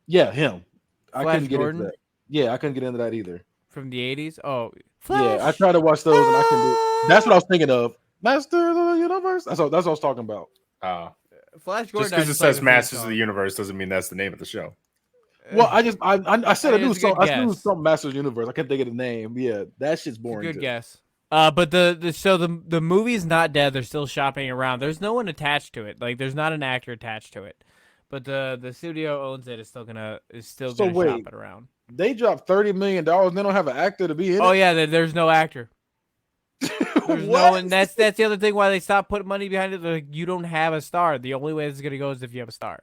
Yeah, him. I couldn't get Gordon? into that. Yeah, I couldn't get into that either. From the 80s. Oh, Flash. Yeah, I tried to watch those and I couldn't do it. That's what I was thinking of. Master of the Universe. That's what I was talking about. Flash Gordon. Just because it says Masters of the Universe doesn't mean that's the name of the show. Well, I said I knew something Masters of the Universe. I can't think of the name. Yeah, that shit's boring. Good guess. But the movie's not dead. They're still shopping around. There's no one attached to it. Like there's not an actor attached to it. But the studio owns it. Is still gonna shop it around. They dropped $30 million. And they don't have an actor to be in it. Oh yeah, there's no actor. There's no one. That's the other thing why they stopped putting money behind it. Like, you don't have a star. The only way this is gonna go is if you have a star.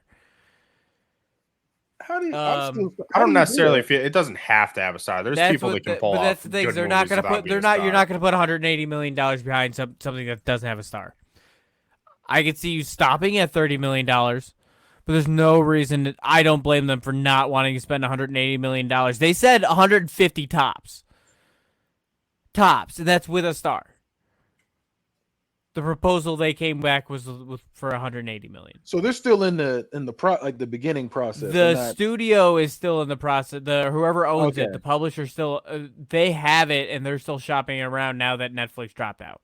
How do you? I don't necessarily feel it doesn't have to have a star. There's people that can pull off. But that's the thing. They're not gonna put. You're not gonna put $180 million behind something that doesn't have a star. I could see you stopping at $30 million, but there's no reason that I don't blame them for not wanting to spend $180 million. They said 150 tops, and that's with a star. The proposal they came back was for 180 million. So they're still in the beginning process. The studio is still in the process. Whoever owns it, the publisher still they have it, and they're still shopping it around now that Netflix dropped out.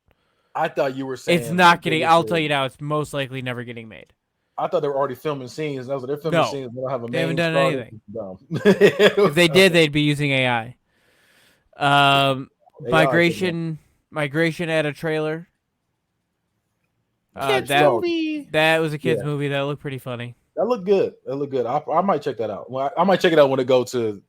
I thought you were saying it's not getting. I'll tell you now, it's most likely never getting made. I thought they were already filming scenes. They're filming scenes. They don't have a they haven't done anything. If they did, they'd be using AI. Migration had a trailer. Kids movie. That was a kids movie. That looked pretty funny. That looked good. I might check that out. I might check it out when it goes to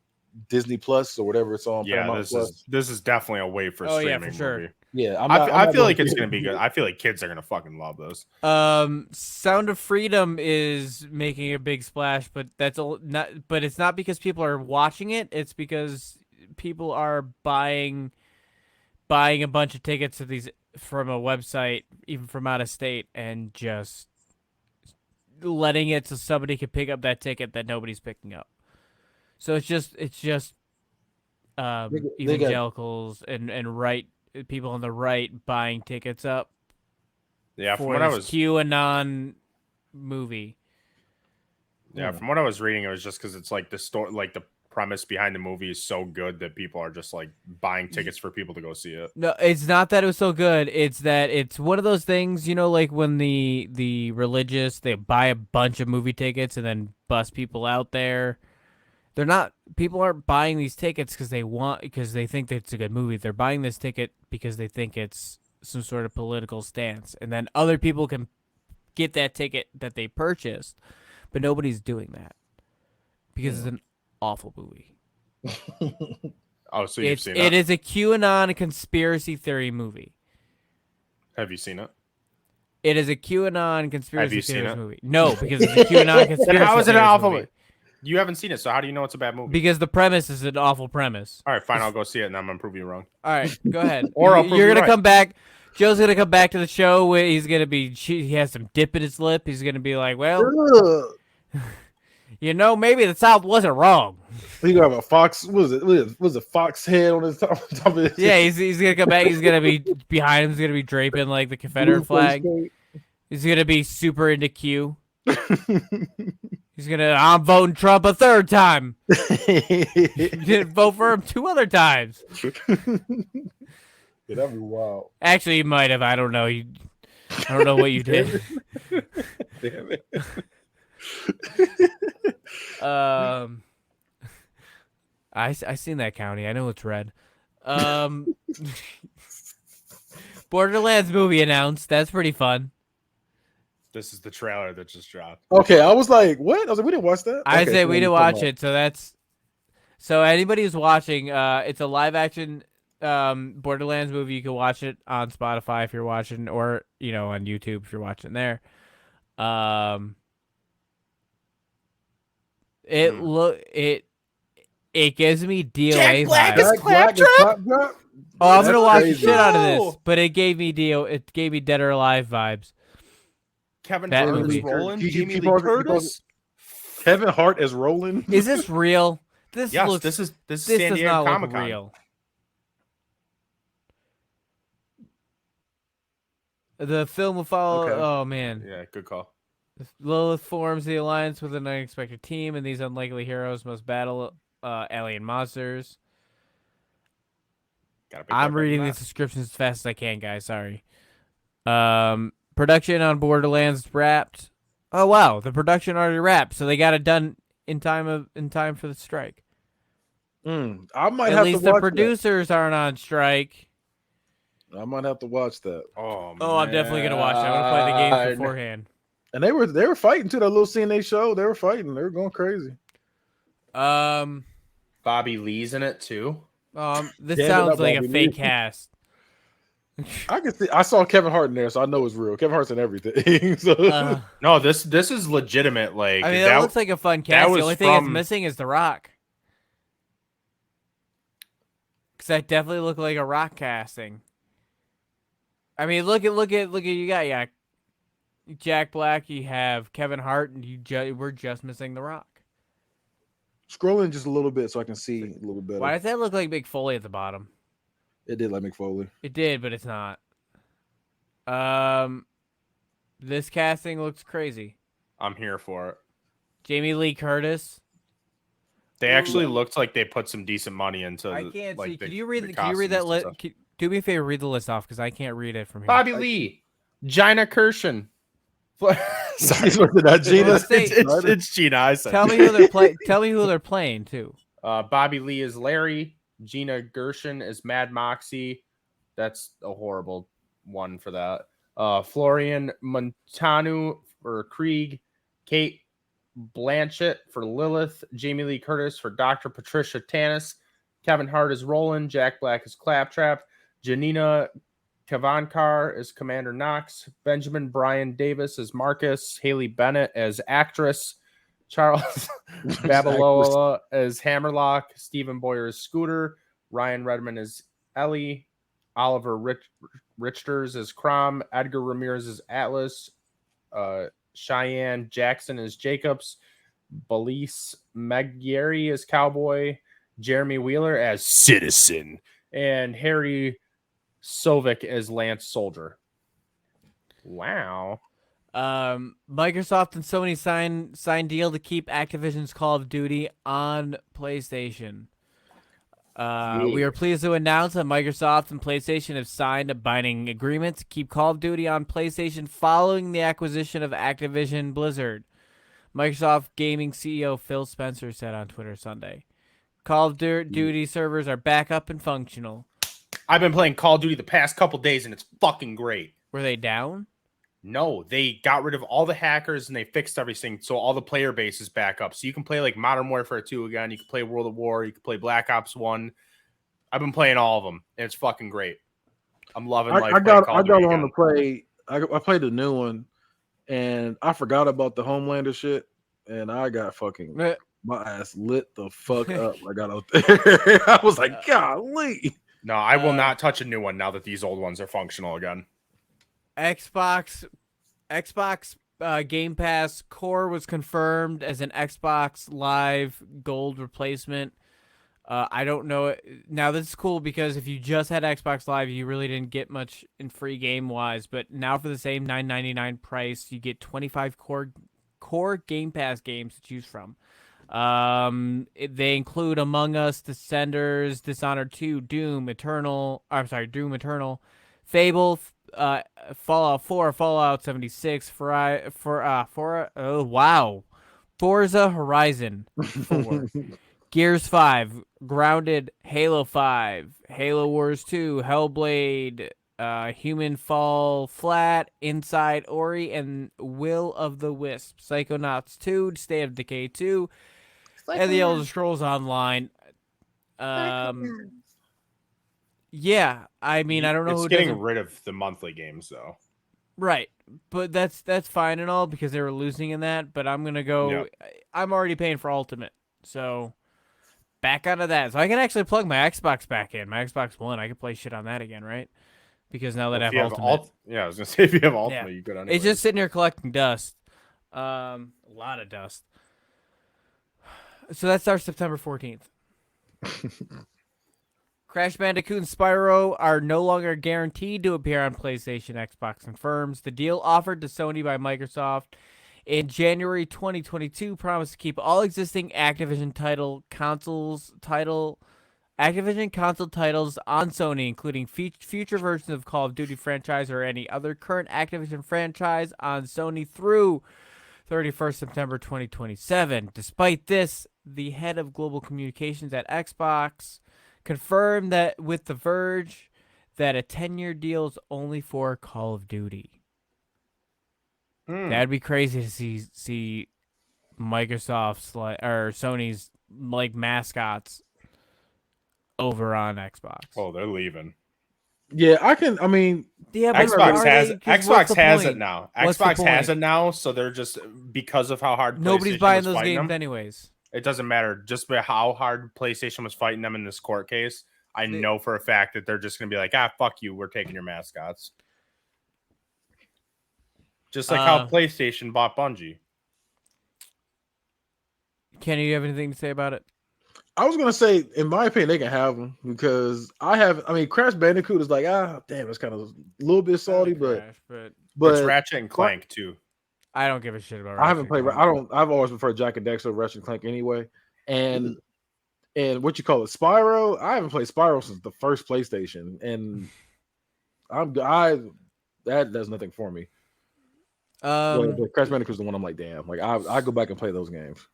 Disney Plus or whatever it's on. Yeah, this is definitely a wait for streaming yeah, for sure. movie. Yeah, I feel like it's gonna be good. I feel like kids are gonna fucking love this. Sound of Freedom is making a big splash, but that's not. But it's not because people are watching it. It's because people are buying a bunch of tickets to these from a website, even from out of state, and just letting it so somebody can pick up that ticket that nobody's picking up. So it's just They got evangelicals and right people on the right buying tickets up Yeah, from for what I this was QAnon movie. Yeah, from what I was reading, it was just because it's like the story, like the premise behind the movie is so good that people are just like buying tickets for people to go see it. No, it's not that it was so good. It's that it's one of those things, like when the religious, they buy a bunch of movie tickets and then bust people out there. People aren't buying these tickets because they think that it's a good movie. They're buying this ticket because they think it's some sort of political stance, and then other people can get that ticket that they purchased, but nobody's doing that because it's an awful movie. Oh, so you've seen it? It is a QAnon conspiracy theory movie. Have you seen it? It is a QAnon conspiracy Have you seen theory it? movie. No, because it's a QAnon conspiracy. Then how is it an theories awful movie. movie? You haven't seen it, so how do you know it's a bad movie? Because the premise is an awful premise. All right, fine, I'll go see it, and I'm gonna prove you wrong. All right, go ahead. Or I'll prove You're you gonna right. come back. Joe's gonna come back to the show where he's gonna be. He has some dip in his lip. He's gonna be like, "Well, Ugh. maybe the South wasn't wrong." He got a fox. What was it fox head on his top of his Yeah, he's gonna come back. He's gonna be behind him. He's gonna be draping like the Confederate flag. He's gonna be super into Q. I'm voting Trump a third time. You didn't vote for him 2 other times. Yeah, that'd be wild. Actually, you might have. I don't know. I don't know what you did. Damn it. I seen that county. I know it's red. Borderlands movie announced. That's pretty fun. This is the trailer that just dropped. Okay, I was like, what? I was like, we didn't watch that. I Okay, say so we didn't we're talking watch it. So anybody who's watching, it's a live action Borderlands movie. You can watch it on Spotify if you're watching, or on YouTube if you're watching there. It gives me DOA vibes. Claptrap. Oh, I'm gonna watch the crazy. shit out of this, but it gave me Dead or Alive vibes. Kevin That Hart is movie. rolling. Keep- Jamie keep Lee on- keep Curtis. Kevin Hart is rolling. Is this real? This Yes, looks. this is This San does Diego not Comic look Con. real. The film will follow. Okay. Oh man. Yeah, good call. Lilith forms the alliance with an unexpected team, and these unlikely heroes must battle alien monsters. Gotta pick I'm that reading back these up. descriptions as fast as I can, guys. Sorry. Production on Borderlands wrapped. Oh wow, the production already wrapped, so they got it done in time for the strike. I might At have least to the watch producers aren't on strike. that. I might have to watch that. Oh, Oh, I'm definitely gonna watch it. I'm gonna play the game man. beforehand. And they were fighting too. That little CNA show, they were fighting. They were going crazy. Bobby Lee's in it too. This Yeah, sounds but like a Bobby fake Lee. cast. I can see. I saw Kevin Hart in there, so I know it's real. Kevin Hart's in everything. So No, this is legitimate. Like I mean, that that looks like a fun cast. The was only thing that's from- missing is The Rock. Because that definitely looked like a Rock casting. I mean, look at you got Jack Black. You have Kevin Hart, and we're just missing The Rock. scrolling just a little bit so I can see a little better. Why does that look like Mick Foley at the bottom? It did like McFoley. It did, but it's not. This casting looks crazy. I'm here for it. Jamie Lee Curtis. They actually looked like they put some decent money into. I can't like, see. the- Can you read the Can you read costumes that and list? stuff. Do me a favor, read the list off because I can't read it from here. Bobby Lee, Gina Kirshen. Sorry, Not Gina. Let's say- it's Gina. I said. Tell me who they're playing. Tell me who they're playing too. Bobby Lee is Larry. Gina Gershon is Mad Moxie. That's a horrible one for that. Florian Montanu for Krieg. Kate Blanchett for Lilith. Jamie Lee Curtis for Dr. Patricia Tanis. Kevin Hart is Roland. Jack Black is Claptrap. Janina Kavankar is Commander Knox. Benjamin Brian Davis is Marcus. Haley Bennett as actress. Charles Babalola as Hammerlock. Stephen Boyer is Scooter. Ryan Redmond as Ellie, Oliver Richters as Crom, Edgar Ramirez as Atlas, Cheyenne Jackson as Jacobs, Belize Magyeri as Cowboy, Jeremy Wheeler as Citizen, and Harry Sovic as Lance Soldier. Wow. Microsoft and Sony signed deal to keep Activision's Call of Duty on PlayStation. We are pleased to announce that Microsoft and PlayStation have signed a binding agreement to keep Call of Duty on PlayStation following the acquisition of Activision Blizzard. Microsoft Gaming CEO Phil Spencer said on Twitter Sunday. Call of Duty servers are back up and functional. I've been playing Call of Duty the past couple days, and it's fucking great. Were they down? No, they got rid of all the hackers and they fixed everything, so all the player base is back up. So you can play like Modern Warfare 2 again. You can play World of War. You can play Black Ops 1. I've been playing all of them, and it's fucking great. I'm loving life. I got on to play. I played the new one, and I forgot about the Homelander shit, and I got fucking my ass lit the fuck up. I got out there. I was like, golly. No, I will not touch a new one now that these old ones are functional again. Xbox Game Pass Core was confirmed as an Xbox Live Gold replacement. I don't know. Now, this is cool because if you just had Xbox Live, you really didn't get much in free game-wise. But now for the same $9.99 price, you get 25 core Game Pass games to choose from. They include Among Us, Descenders, Dishonored 2, Doom Eternal, Fable, Fallout 4, Fallout 76, Forza Horizon 4, Gears 5, Grounded, Halo 5, Halo Wars 2, Hellblade, Human Fall Flat, Inside Ori, and Will of the Wisp, Psychonauts 2, State of Decay 2, and The Elder Scrolls Online. Yeah, I mean, I don't know it's who getting rid of the monthly games though. Right, but that's fine and all because they were losing in that. But I'm gonna go. Yeah. I'm already paying for Ultimate, so back onto that. So I can actually plug my Xbox back in, my Xbox One. I can play shit on that again, right? Because now that I have Ultimate, yeah, I was gonna say if you have Ultimate, you could. It's just sitting here collecting dust, a lot of dust. So that starts September 14th. Crash Bandicoot and Spyro are no longer guaranteed to appear on PlayStation. Xbox confirms. The deal offered to Sony by Microsoft in January 2022 promised to keep all existing Activision console titles on Sony, including future versions of Call of Duty franchise or any other current Activision franchise on Sony through 31st September 2027. Despite this, the head of global communications at Xbox confirmed that with The Verge that a 10-year deal is only for Call of Duty. That'd be crazy to see Microsoft's or Sony's mascots over on Xbox. Oh, they're leaving. Yeah, I mean, yeah, Xbox has it now. Xbox has it now, so they're just because of how hard nobody's buying those games anyways. It doesn't matter. Just by how hard PlayStation was fighting them in this court case, I know for a fact that they're just going to be like, fuck you. We're taking your mascots. Just like how PlayStation bought Bungie. Kenny, you have anything to say about it? I was going to say, in my opinion, they can have them because Crash Bandicoot is like, damn, it's kind of a little bit salty, but it's Ratchet and Clank too. I don't give a shit about. I haven't played. I've always preferred Jack and Dexter, Ratchet and Clank anyway. And what you call it, Spyro. I haven't played Spyro since the first PlayStation, and that does nothing for me. But Crash Bandicoot is the one I'm like, damn. Like I go back and play those games.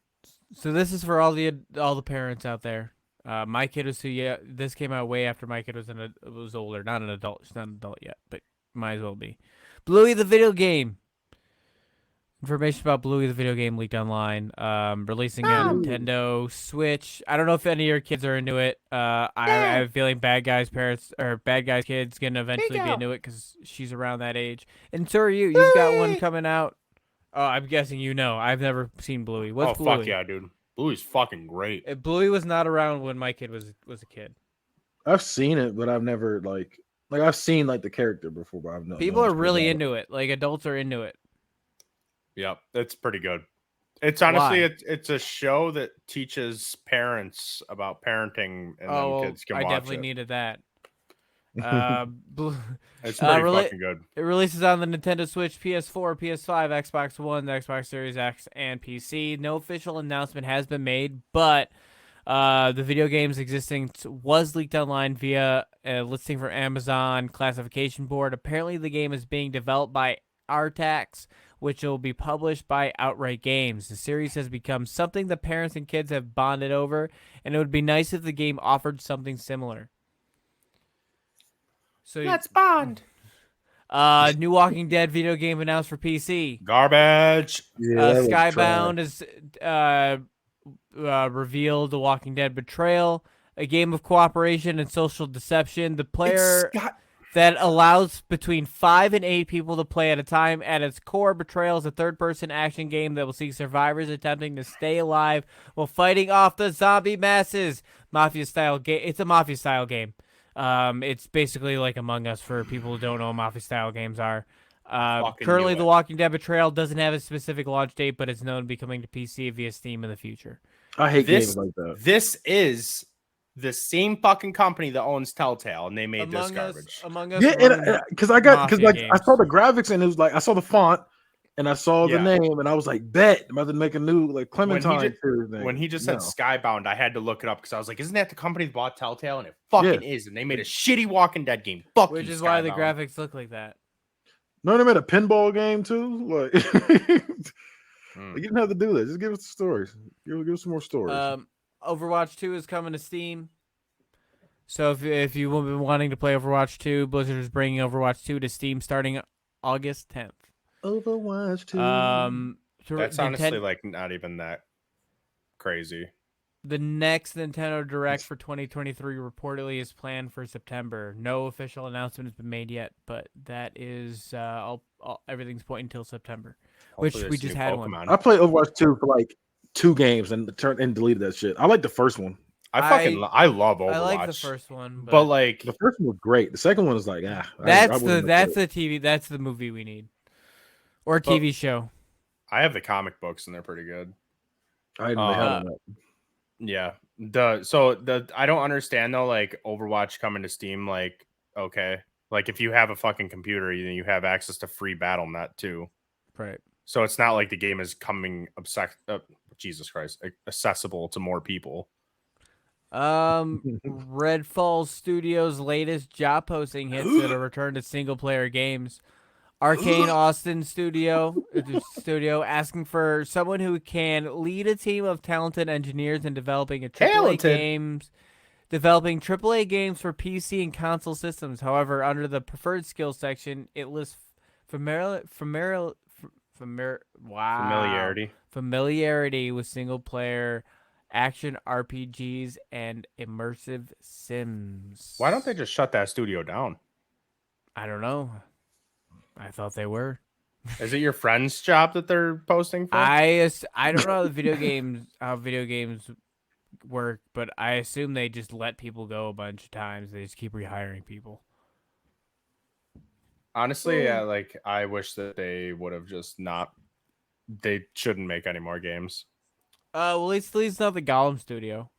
So this is for all the parents out there. My kid was this came out way after my kid was older, not an adult. She's not an adult yet, but might as well be. Bluey the video game. Information about Bluey the video game leaked online. Releasing on Nintendo Switch. I don't know if any of your kids are into it. I have a feeling Bad Guy's kids gonna eventually be into it because she's around that age. And so are you. You've got one coming out. Oh, I'm guessing you know. I've never seen Bluey. What's Bluey? Fuck yeah, dude. Bluey's fucking great. Bluey was not around when my kid was a kid. I've seen it, but I've never like I've seen like the character before, but I've People are nothing really about it. into it. Like adults are into it. Yep, it's pretty good. It's honestly Why? it's a show that teaches parents about parenting, and then Oh, well, kids can I watch definitely it. needed that. Blue, It's pretty rela- fucking good. it releases on the Nintendo Switch, PS4, PS5, Xbox One, the Xbox Series X, and PC. No official announcement has been made, but the video game's existence was leaked online via a listing from Amazon Classification Board. Apparently, the game is being developed by Artax, which will be published by Outright Games. The series has become something the parents and kids have bonded over, and it would be nice if the game offered something similar. So, Let's bond. new Walking Dead video game announced for PC. Garbage. Yeah, that looks Skybound is revealed The Walking Dead Betrayal, a game of cooperation and social deception. The player that allows between 5 and 8 people to play at a time. At its core, Betrayal is a third-person action game that will see survivors attempting to stay alive while fighting off the zombie masses. Mafia-style game. It's a Mafia-style game. It's basically like Among Us for people who don't know what Mafia-style games are. Currently, knew The it. Walking Dead Betrayal doesn't have a specific launch date, but it's known to be coming to PC via Steam in the future. I hate This games like that. this is the same fucking company that owns Telltale, and they made this garbage. Among Us, Yeah, ruined because Mafia like I saw games. the graphics and it was like I saw the font and I saw the Yeah. name and I was like, bet I'm about to make a new like Clementine series thing. When he just No. said Skybound, I had to look it up because I was like, "Isn't that the company that bought Telltale?" And it fucking is. And they made a shitty Walking Dead game. Fuck Which you, is why the Skybound. graphics look like that. No, they made a pinball game too. Like you didn't have to do that. Just give us the stories. Give us some more stories. Overwatch 2 is coming to Steam. So if you've been wanting to play Overwatch 2, Blizzard is bringing Overwatch 2 to Steam starting August 10th. Overwatch 2. That's honestly like not even that crazy. The next Nintendo Direct for 2023 reportedly is planned for September. No official announcement has been made yet, but that is everything's pointing until September, Hopefully which we there's just new had Pokemon. one. I played Overwatch 2 for like 2 games and turned and deleted that shit. I like the first one. I love Overwatch. I like the first one, but like The first one was great. The second one is like, that's the TV. That's the movie we need, or TV show. I have the comic books and they're pretty good. I didn't know how that. Yeah. I don't understand though, like Overwatch coming to Steam, like, okay. Like if you have a fucking computer, you have access to free Battle.net too. Right. So it's not like the game is coming Jesus Christ, accessible to more people. Redfall Studios' latest job posting hints at a return to single player games. Arcane Austin studio asking for someone who can lead a team of talented engineers in developing developing AAA games for PC and console systems. However, under the preferred skills section, it lists familiarity with single player action RPGs and immersive sims. Why don't they just shut that studio down? I don't know. I thought they were. Is it your friend's job that they're posting for? I don't know how video games work, but I assume they just let people go a bunch of times. They just keep rehiring people. Honestly, yeah, like I wish that they would have just not. They shouldn't make any more games. Well, at least not the Gollum studio.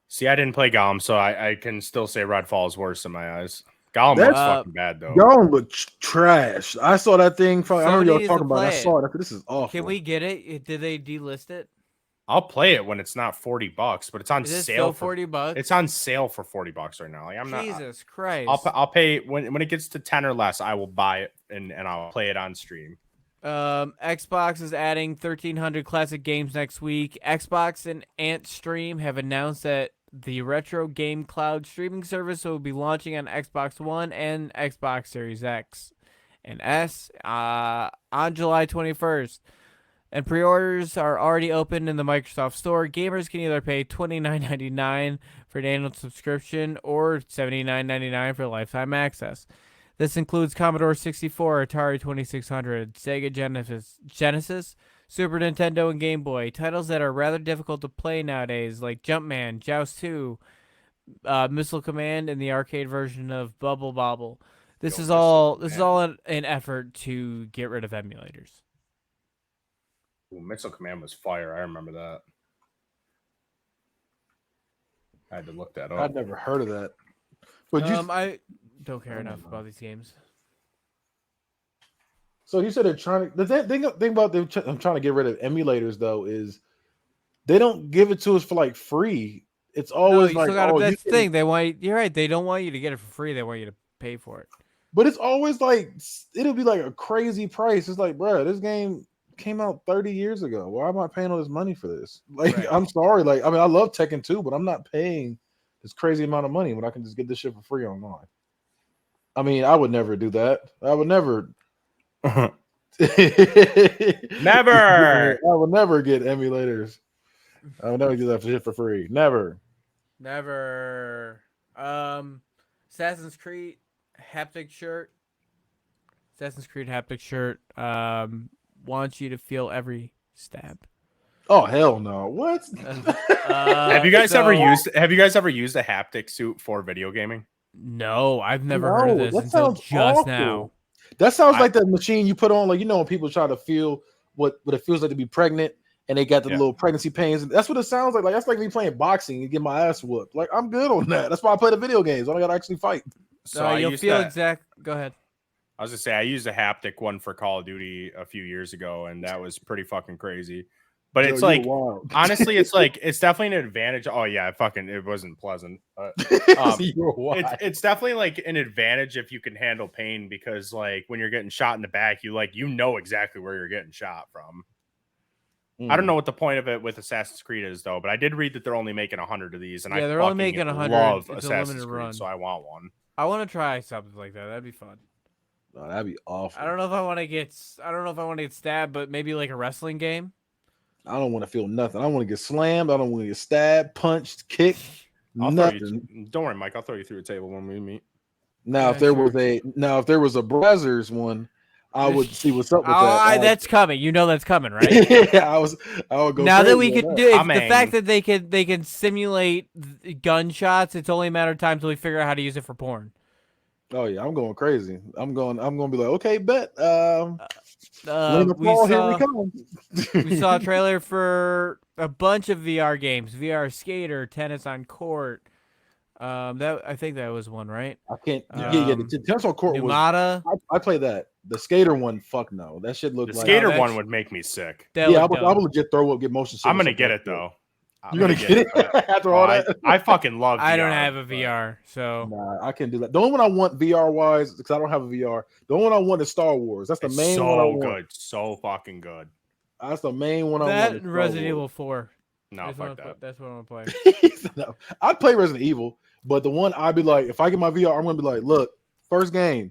See, I didn't play Gollum, so I can still say Redfall is worse in my eyes. Gollum looks fucking bad though. Gollum looked trash. I saw that thing. I don't know y'all talking about. I saw it. This is awful. Can we get it? Did they delist it? I'll play it when it's not $40, but it's on Is it sale still $40? It's on sale for $40 right now. Like I'm not. Jesus Christ! I'll pay when it gets to 10 or less. I will buy it and I'll play it on stream. Xbox is adding 1,300 classic games next week. Xbox and Antstream have announced that the Retro Game Cloud streaming service will be launching on Xbox One and Xbox Series X and S on July 21st. And pre-orders are already open in the Microsoft Store. Gamers can either pay $29.99 for an annual subscription or $79.99 for lifetime access. This includes Commodore 64, Atari 2600, Sega Genesis, Super Nintendo, and Game Boy. Titles that are rather difficult to play nowadays, like Jumpman, Joust 2, Missile Command, and the arcade version of Bubble Bobble. This Yo, is Missile all. This is Command. all an effort to get rid of emulators. Ooh, Missile Command was fire. I remember that. I had to look that up. I'd never heard of that. But I don't care enough about these games. so you said they're trying to. The thing about them I'm trying to get rid of emulators though is they don't give it to us for like free. It's No, always you like, still got to. oh, you That's the can. thing. They want. You're right. They don't want you to get it for free. They want you to pay for it. But it's always like it'll be like a crazy price. It's like, bro, this game came out 30 years ago. Why am I paying all this money for this? Like, Right. I'm sorry. Like, I mean, I love Tekken 2, but I'm not paying this crazy amount of money when I can just get this shit for free online. I mean, I would never do that. I would never. Never. I would never get emulators. I would never do that shit for free. Never. Never. Assassin's Creed haptic shirt. Assassin's Creed haptic shirt. Wants you to feel every stab. Oh hell no! What? Have you guys ever used a haptic suit for video gaming? No, I've never heard of No, this that until sounds just awful. now. That sounds I- like that machine you put on, like when people try to feel what it feels like to be pregnant, and they got the Yeah. little pregnancy pains. That's what it sounds like. Like that's like me playing boxing and get my ass whooped. Like I'm good on that. That's why I play the video games. I don't gotta actually fight. So I You'll used feel that. exact. Go ahead. I was gonna say I used a haptic one for Call of Duty a few years ago, and that was pretty fucking crazy. But Joe, it's you like were wild. honestly, it's definitely an advantage. Oh yeah, it wasn't pleasant. But, You were wild. it's definitely like an advantage if you can handle pain because like when you're getting shot in the back, you know exactly where you're getting shot from. I don't know what the point of it with Assassin's Creed is though, but I did read that they're only making 100 of these, and Yeah, I they're only fucking making 100. love It's a Assassin's limited Creed, run. so I want one. I want to try something like that. That'd be fun. Oh, that'd be awful. I don't know if I want to get. I don't know if I want to get stabbed, but maybe like a wrestling game. I don't want to feel nothing. I don't want to get slammed. I don't want to get stabbed, punched, kicked. I'll throw Nothing. you. Don't worry, Mike. I'll throw you through a table when we meet. Now, Yeah, if there was sure. if there was a Brazzers one, I would see what's up with that. That's coming. You know that's coming, right? Yeah, I would go. Now that we crazy can on do I the fact mean- that they can simulate gunshots, it's only a matter of time till we figure out how to use it for porn. Oh yeah, I'm going crazy. I'm going to be like, okay, bet. Lena We Paul, here we saw come. we saw a trailer for a bunch of VR games: VR Skater, Tennis on Court. That I think that was one, right? I can't. Yeah. Yeah. The tennis on court was. Numata. I play that. The skater one, fuck no. That shit The looked like. skater that one sh- would make me sick. That Yeah, I looked would dumb. legit throw up, get motion sickness. I'm gonna off get that it shit. though. You're gonna get it after all that. I fucking love. I don't VR, have a but- VR, so Nah, I can't do that. The only one I want VR wise, because I don't have a VR. The only one I want is Star Wars. That's the It's main one I so want. good, so fucking good. That's the main one I that want. is and Star Resident Wars. Evil 4. No, That's what fuck that. That's what I'm gonna play. No, I'd play Resident Evil, but the one I'd be like, if I get my VR, I'm gonna be like, look, first game,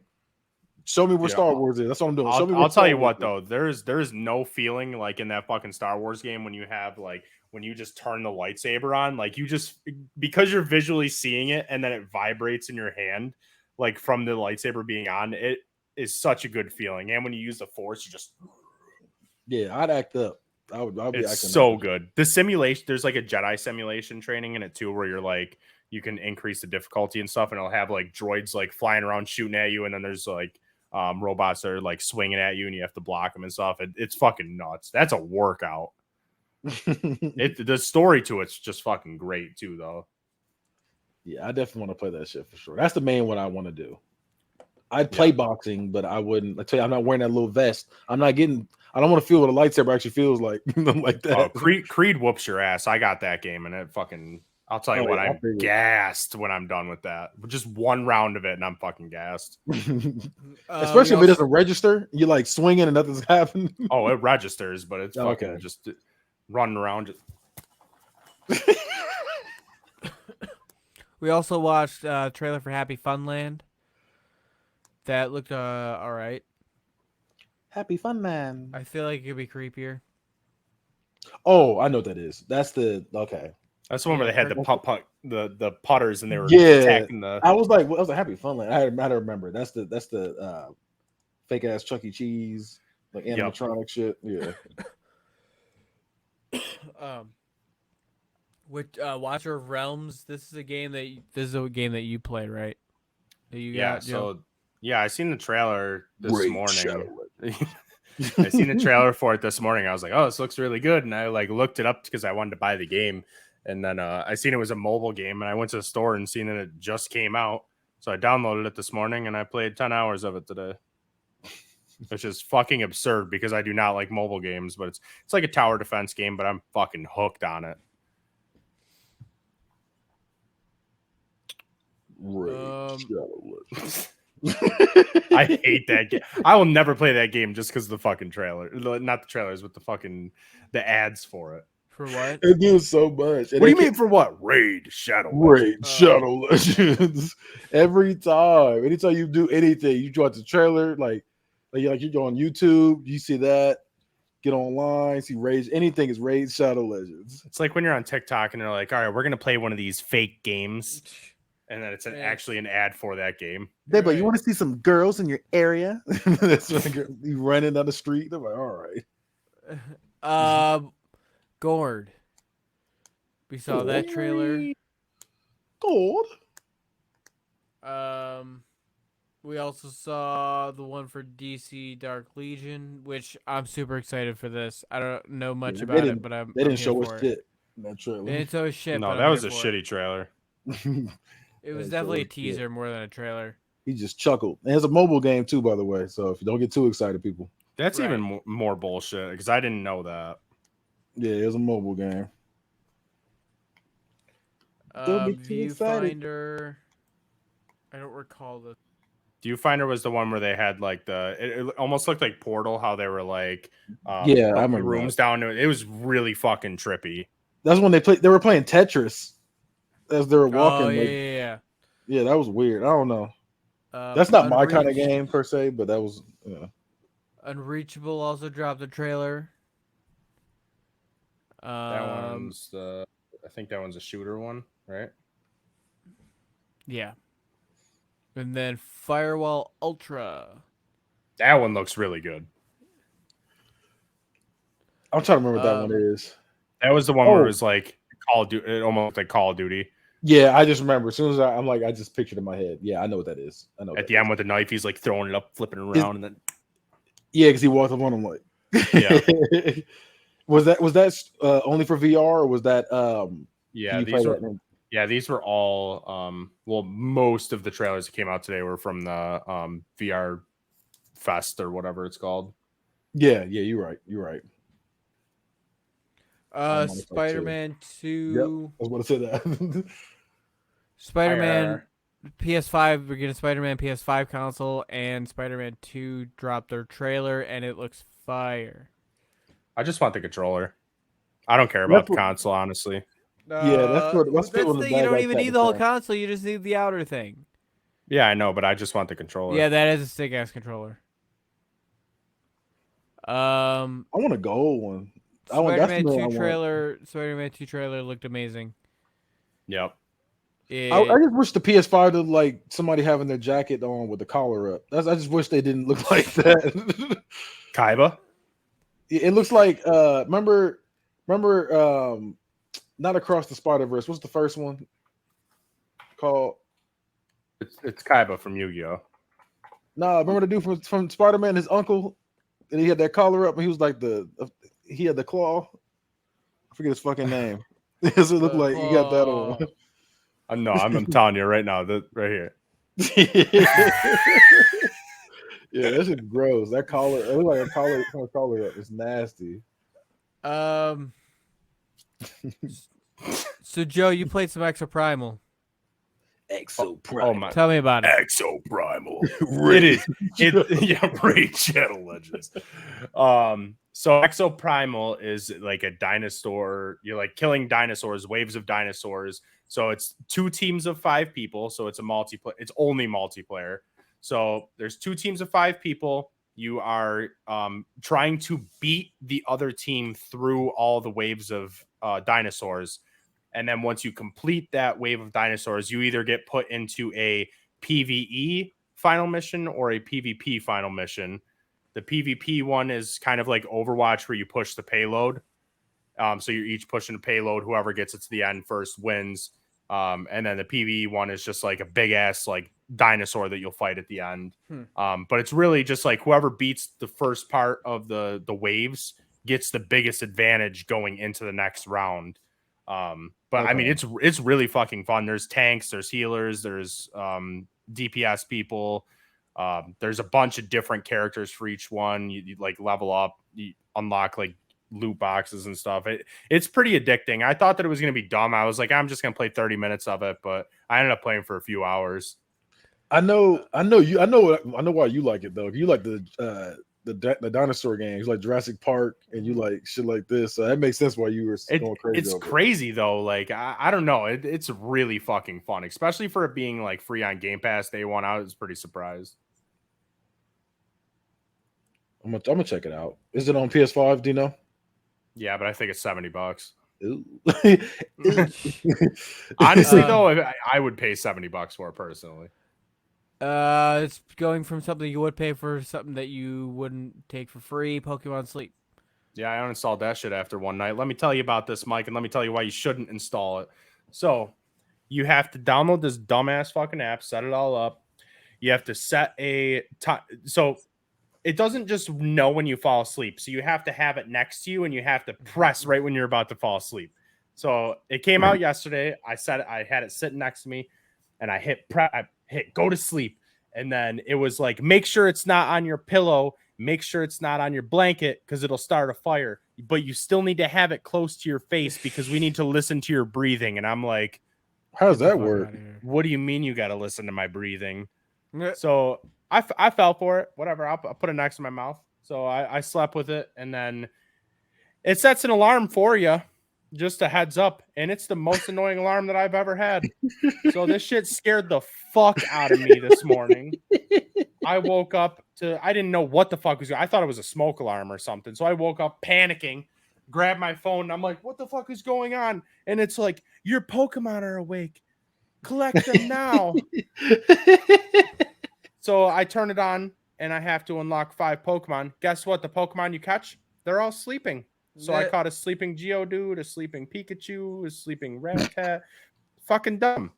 show me where Yeah, Star Wars is. That's what I'm doing. Show me where I'll tell Star you Wars what is. though, there's no feeling like in that fucking Star Wars game when you have like when you just turn the lightsaber on, like you just because you're visually seeing it and then it vibrates in your hand, like from the lightsaber being on, it is such a good feeling. And when you use the Force, you just Yeah, I'd act up. I'd be it's acting so up. good. The simulation, there's like a Jedi simulation training in it too, where you're like you can increase the difficulty and stuff, and it'll have like droids like flying around shooting at you, and then there's like robots that are like swinging at you, and you have to block them and stuff. It's fucking nuts. That's a workout. The story to it's just fucking great too, though. Yeah, I definitely want to play that shit for sure. That's the main one I want to do. I'd play boxing, but I wouldn't. I tell you, I'm not wearing that little vest. I'm not getting. I don't want to feel what a lightsaber actually feels like. Like that. Oh, Creed whoops your ass. I got that game, and it fucking. I'll tell you what, yeah, I I'm figured. gassed when I'm done with that. Just one round of it, and I'm fucking gassed. Especially if it doesn't register. You're like swinging and nothing's happening. Oh, it registers, but it's fucking Okay. just running around. We also watched a trailer for Happy Funland. That looked all right. Happy Fun Man. I feel like it could be creepier. Oh, I know what that is. That's the okay. That's the one where they had the the putters, and they were Yeah. attacking the. I was like, well, I was a Happy Fun Land. I had to remember. That's the fake ass Chuck E. Cheese, like animatronic shit. Yeah. Which Watcher of Realms? This is a game that you play, right? That you Yeah, got, Joe? so yeah, I seen the trailer this Raid morning. Shadow. I seen the trailer for it this morning. I was like, "Oh, this looks really good," and I like looked it up because I wanted to buy the game. And then I seen it was a mobile game, and I went to the store and seen that it just came out. So I downloaded it this morning, and I played 10 hours of it today, which is fucking absurd because I do not like mobile games. But it's like a tower defense game, but I'm fucking hooked on it. Raid Shadow. I hate that game. I will never play that game just because of the fucking trailer. Not the trailers, but the ads for it. For what? It do so much. What do you mean for what? Raid Shadow Legends. Raid Shadow Legends. Every time. Anytime you do anything, you watch the trailer, like you go on YouTube, you see that, get online, see Raid, anything is Raid Shadow Legends. It's like when you're on TikTok and they're like, all right, we're gonna play one of these fake games. And then it's actually an ad for that game. They're like, you want to see some girls in your area? That's like you running down the street. They're like, all right. Gourd. We saw that trailer. Gourd. We also saw the one for DC Dark Legion, which I'm super excited for this. I don't know much about it, but they didn't show us shit in that trailer. They didn't show us shit. No, that was a shitty trailer. It was definitely a teaser more than a trailer. He just chuckled. And it's a mobile game too, by the way. So if you don't get too excited, people. That's even more bullshit because I didn't know that. Yeah, it's a mobile game. Viewfinder. I don't recall the. Viewfinder was the one where they had like it almost looked like Portal, how they were like I remember rooms down to it. It was really fucking trippy. That's when they were playing Tetris as they were walking. Oh, yeah. Yeah, that was weird. I don't know. That's not my kind of game per se, but that was Unreachable also dropped a trailer. That one's I think that one's a shooter one, right? Yeah. And then Firewall Ultra. That one looks really good. I'm trying to remember what that one is. That was the one where it was like Call of Duty. It almost looked like Call of Duty. Yeah, I just remember. As soon as I'm like, I just pictured it in my head. Yeah, I know what that is. I know. At the end with the knife, he's like throwing it up, flipping it around, and then. Yeah, because he walked up on him like. Yeah. was that only for VR or was that? Yeah, these were all. Well, most of the trailers that came out today were from the VR Fest or whatever it's called. Yeah, you're right. You're right. Spider-Man 2. Yep, I was going to say that. Spider-Man PS5. We're getting Spider-Man PS5 console, and Spider-Man 2 dropped their trailer, and it looks fire. I just want the controller. I don't care about the console, honestly. Yeah, that's what you don't even need the whole console. You just need the outer thing. Yeah, I know, but I just want the controller. Yeah, that is a sick ass controller. I want a gold one. Spider-Man 2 trailer looked amazing. Yep. I just wish the PS5 to like somebody having their jacket on with the collar up. I just wish they didn't look like that. Kaiba? It looks like remember not Across the Spider-Verse. What's the first one called? It's Kaiba from Yu-Gi-Oh. Nah, remember the dude from Spider-Man, his uncle, and he had that collar up, and he was like he had the claw. I forget his fucking name. Does it look like he got that on? No, I'm telling you right now, that right here. Yeah, that shit's gross. That collar, it looks like a collar up. It's nasty. So Joe, you played some Exoprimal. Exoprimal. Tell me about it. Exoprimal. Raid Shadow Legends. So Exoprimal is like a dinosaur. You're like killing dinosaurs, waves of dinosaurs. So it's 2 teams of 5 people. So it's a multiplayer. It's only multiplayer. So there's 2 teams of 5 people. You are trying to beat the other team through all the waves of dinosaurs. And then once you complete that wave of dinosaurs, you either get put into a PvE final mission or a PvP final mission. The PvP one is kind of like Overwatch where you push the payload. So you're each pushing a payload. Whoever gets it to the end first wins. And then the PvE one is just like a big ass like dinosaur that you'll fight at the end. But it's really just like whoever beats the first part of the waves gets the biggest advantage going into the next round. But I mean, it's really fucking fun. There's tanks, there's healers, there's DPS people. There's a bunch of different characters for each one. You like level up, you unlock like loot boxes and stuff. It's pretty addicting. I thought that it was going to be dumb. I was like, I'm just going to play 30 minutes of it, but I ended up playing for a few hours. I know why you like it though. You like the dinosaur games, like Jurassic Park, and you like shit like this. So that makes sense why you were going crazy. It's crazy though. Like I don't know. It's really fucking fun, especially for it being like free on Game Pass day one. I was pretty surprised. I'm gonna check it out. Is it on PS5? Do you know? Yeah, but I think it's $70. Ooh. Honestly, though, I would pay $70 for it personally. It's going from something you would pay for something that you wouldn't take for free. Pokemon Sleep. Yeah, I uninstalled that shit after one night. Let me tell you about this, Mike, and let me tell you why you shouldn't install it. So, you have to download this dumbass fucking app, set it all up. You have to set a time. So, it doesn't just know when you fall asleep. So, you have to have it next to you, and you have to press right when you're about to fall asleep. So, it came out yesterday. I had it sitting next to me, and I hit go to sleep. And then it was like, make sure it's not on your pillow. Make sure it's not on your blanket because it'll start a fire. But you still need to have it close to your face because we need to listen to your breathing. And I'm like, how does that work? What do you mean you got to listen to my breathing? So I fell for it. Whatever. I'll put it next to my mouth. So I slept with it. And then it sets an alarm for you. Just a heads up, and it's the most annoying alarm that I've ever had. So this shit scared the fuck out of me this morning. I woke up I didn't know what the fuck was going on. I thought it was a smoke alarm or something. So I woke up panicking, grabbed my phone, and I'm like, what the fuck is going on? And it's like, your Pokemon are awake. Collect them now. So I turn it on, and I have to unlock 5 Pokemon. Guess what? The Pokemon you catch, they're all sleeping. So I caught a sleeping Geodude, a sleeping Pikachu, a sleeping Rattata. Fucking dumb.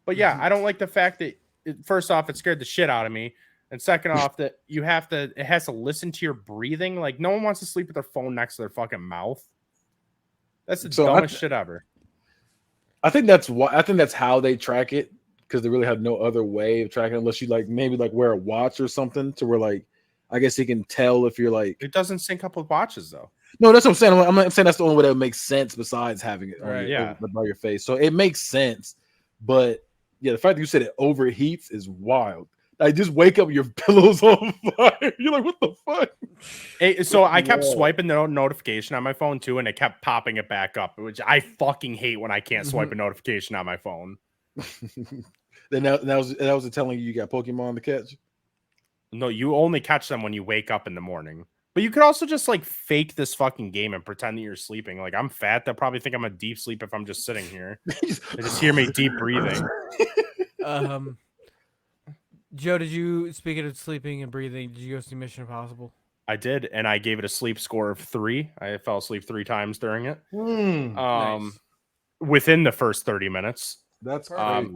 But yeah, I don't like the fact that first off, it scared the shit out of me. And second off, that it has to listen to your breathing. Like no one wants to sleep with their phone next to their fucking mouth. That's the dumbest shit ever. I think that's how they track it, because they really have no other way of tracking it unless you like maybe like wear a watch or something to where like I guess he can tell if you're like. It doesn't sync up with watches though. No, that's what I'm saying. I'm not saying that's the only way that makes sense besides having it by your face. So it makes sense. But yeah, the fact that you said it overheats is wild. I just wake up, your pillow's on fire. You're like, what the fuck? So I kept swiping the notification on my phone too, and it kept popping it back up, which I fucking hate when I can't swipe a notification on my phone. Then that was telling you got Pokemon to catch? No, you only catch them when you wake up in the morning. But you could also just like fake this fucking game and pretend that you're sleeping. Like I'm fat. They'll probably think I'm a deep sleep if I'm just sitting here. They just hear me deep breathing. Joe, speaking of sleeping and breathing, did you go see Mission Impossible? I did, and I gave it a sleep score of 3. I fell asleep 3 times during it. Nice. Within the first 30 minutes. That's crazy.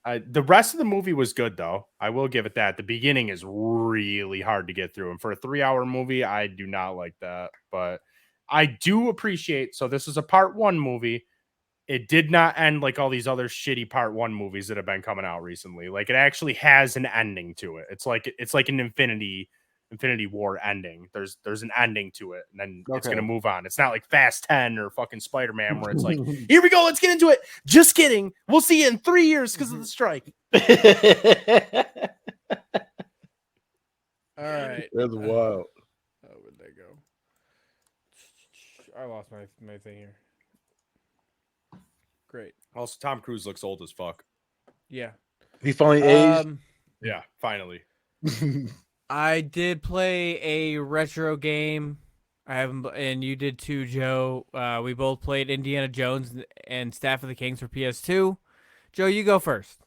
The rest of the movie was good, though. I will give it that. The beginning is really hard to get through. And for a 3-hour movie, I do not like that. But I do appreciate... So this is a part 1 movie. It did not end like all these other shitty part 1 movies that have been coming out recently. Like, it actually has an ending to it. It's like an Infinity War ending. There's an ending to it, and then it's gonna move on. It's not like Fast 10 or fucking Spider-Man where it's like, here we go, let's get into it. Just kidding. We'll see you in 3 years because of the strike. All right. That's wild. Oh, where'd that go? I lost my thing here. Great. Also, Tom Cruise looks old as fuck. Yeah. He finally aged. Yeah, finally. I did play a retro game. I haven't, and you did too, Joe. We both played Indiana Jones and Staff of the Kings for PS2. Joe, you go first.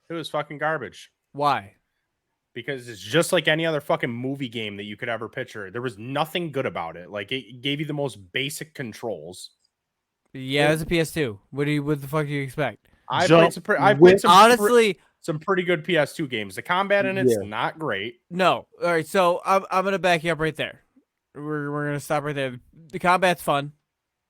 It was fucking garbage. Why? Because it's just like any other fucking movie game that you could ever picture. There was nothing good about it. Like, it gave you the most basic controls. Yeah, it's a PS2. What the fuck do you expect? I Jump, played Honestly, some pretty good PS2 games. The combat in it's Yeah. not great. no. All right, so I'm gonna back you up right there. We're gonna stop right there. The combat's fun.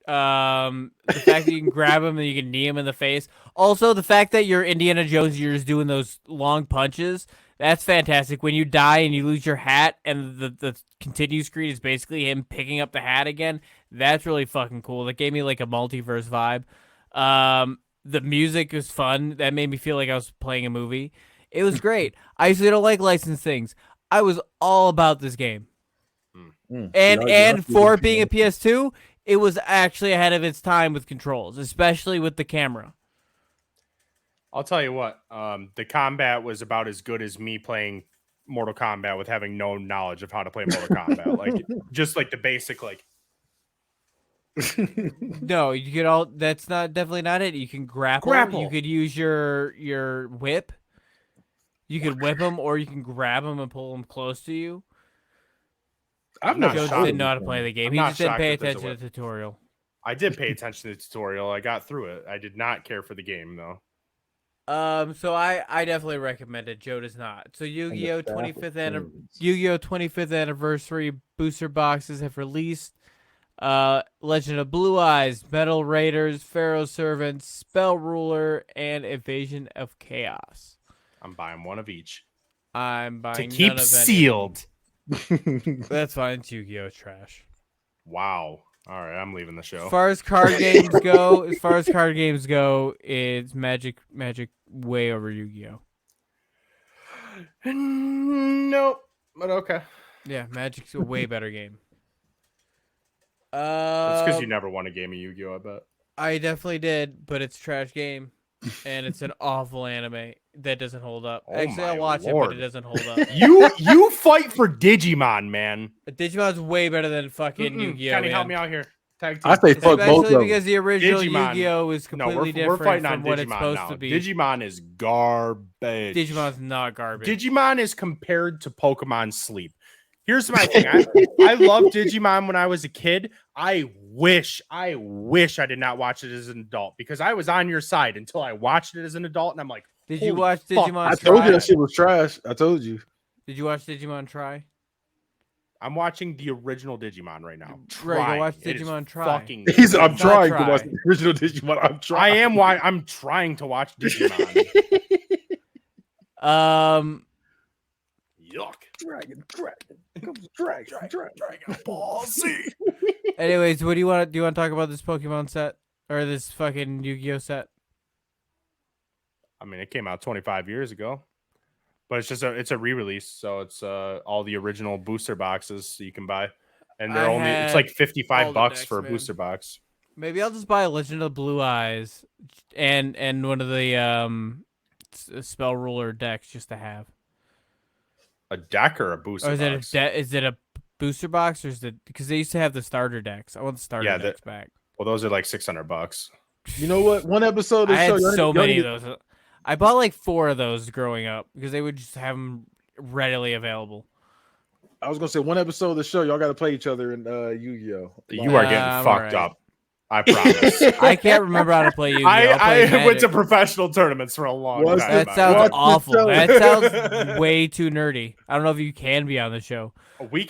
The fact that you can grab him and you can knee him in the face. Also, the fact that you're Indiana Jones, you're just doing those long punches. That's fantastic. When you die and you lose your hat, and the continue screen is basically him picking up the hat again. That's really fucking cool. That gave me like a multiverse vibe. The music was fun. That made me feel like I was playing a movie. It was great. I usually don't like licensed things. I was all about this game. And for being a PS2, it was actually ahead of its time with controls, especially with the camera. I'll tell you what, the combat was about as good as me playing Mortal Kombat with having no knowledge of how to play Mortal Kombat. Like just like the basic like No, you could all. That's not definitely not it. You can grapple. Grapple. You could use your whip. You could whip him, or you can grab him and pull him close to you. I've not never Joe shocked. just didn't know how to play the game. I'm He not just didn't pay shocked that there's a attention to the tutorial. I did pay attention to the tutorial. I got through it. I did not care for the game though. So I definitely recommend it. Joe does not. So Yu-Gi-Oh 25th anniversary booster boxes have released. Legend of Blue Eyes, Metal Raiders, Pharaoh Servants, Spell Ruler, and Invasion of Chaos. I'm buying one of each I'm buying to none keep of any. sealed. That's fine. It's Yu-Gi-Oh trash. Wow. All right, I'm leaving the show. As far as card games go, it's Magic way over Yu-Gi-Oh. Nope. But okay. Yeah, Magic's a way better game. It's because you never won a game of Yu-Gi-Oh, I bet. I definitely did, but it's a trash game, and it's an awful anime that doesn't hold up. Oh Actually, I'll my watch it, Lord. but it doesn't hold up. You fight for Digimon, man. Digimon's way better than fucking Yu-Gi-Oh. Kenny, man. help me out here. Tag team. I say fuck both Especially of because them. the original Digimon. Yu-Gi-Oh is No, completely we're different fighting from on what it's Digimon supposed now. to be. Digimon is garbage. Digimon's not garbage. Digimon is compared to Pokemon Sleep. Here's my thing. I loved Digimon when I was a kid. I wish I did not watch it as an adult because I was on your side until I watched it as an adult, and I'm like, Did you holy watch fuck, Digimon I this told you Try? that shit was trash. I told you. Did you watch Digimon Try? I'm watching the original Digimon right now. Right, go Trying. watch It is Digimon Try. fucking I'm Not trying try. to watch the original Digimon. I'm I trying. am why I'm trying to watch Digimon. Yuck. Dragon. Ball Z. Anyways, what do you want to talk about this Pokemon set or this fucking Yu-Gi-Oh set? I mean, it came out 25 years ago, but it's a re-release, so it's all the original booster boxes you can buy, and they're it's like $55 decks, for a man. booster box. Maybe I'll just buy a Legend of Blue Eyes and one of the Spell Ruler decks just to have. A deck or a booster Or box? is it a booster box or is it because they used to have the starter decks? I want the starter decks back. Well, those are like $600. You know what? One episode of the I show. had y'all so need- y'all many need- of those. I bought like 4 of those growing up because they would just have them readily available. I was gonna say one episode of the show. Y'all got to play each other in Yu-Gi-Oh. You are getting I'm fucked alright. up. I promise. I can't remember how to play Yu-Gi-Oh. I play went to Magic. professional tournaments for a long What's time. That Watch sounds the awful. show. That sounds way too nerdy. I don't know if you can be on the show. We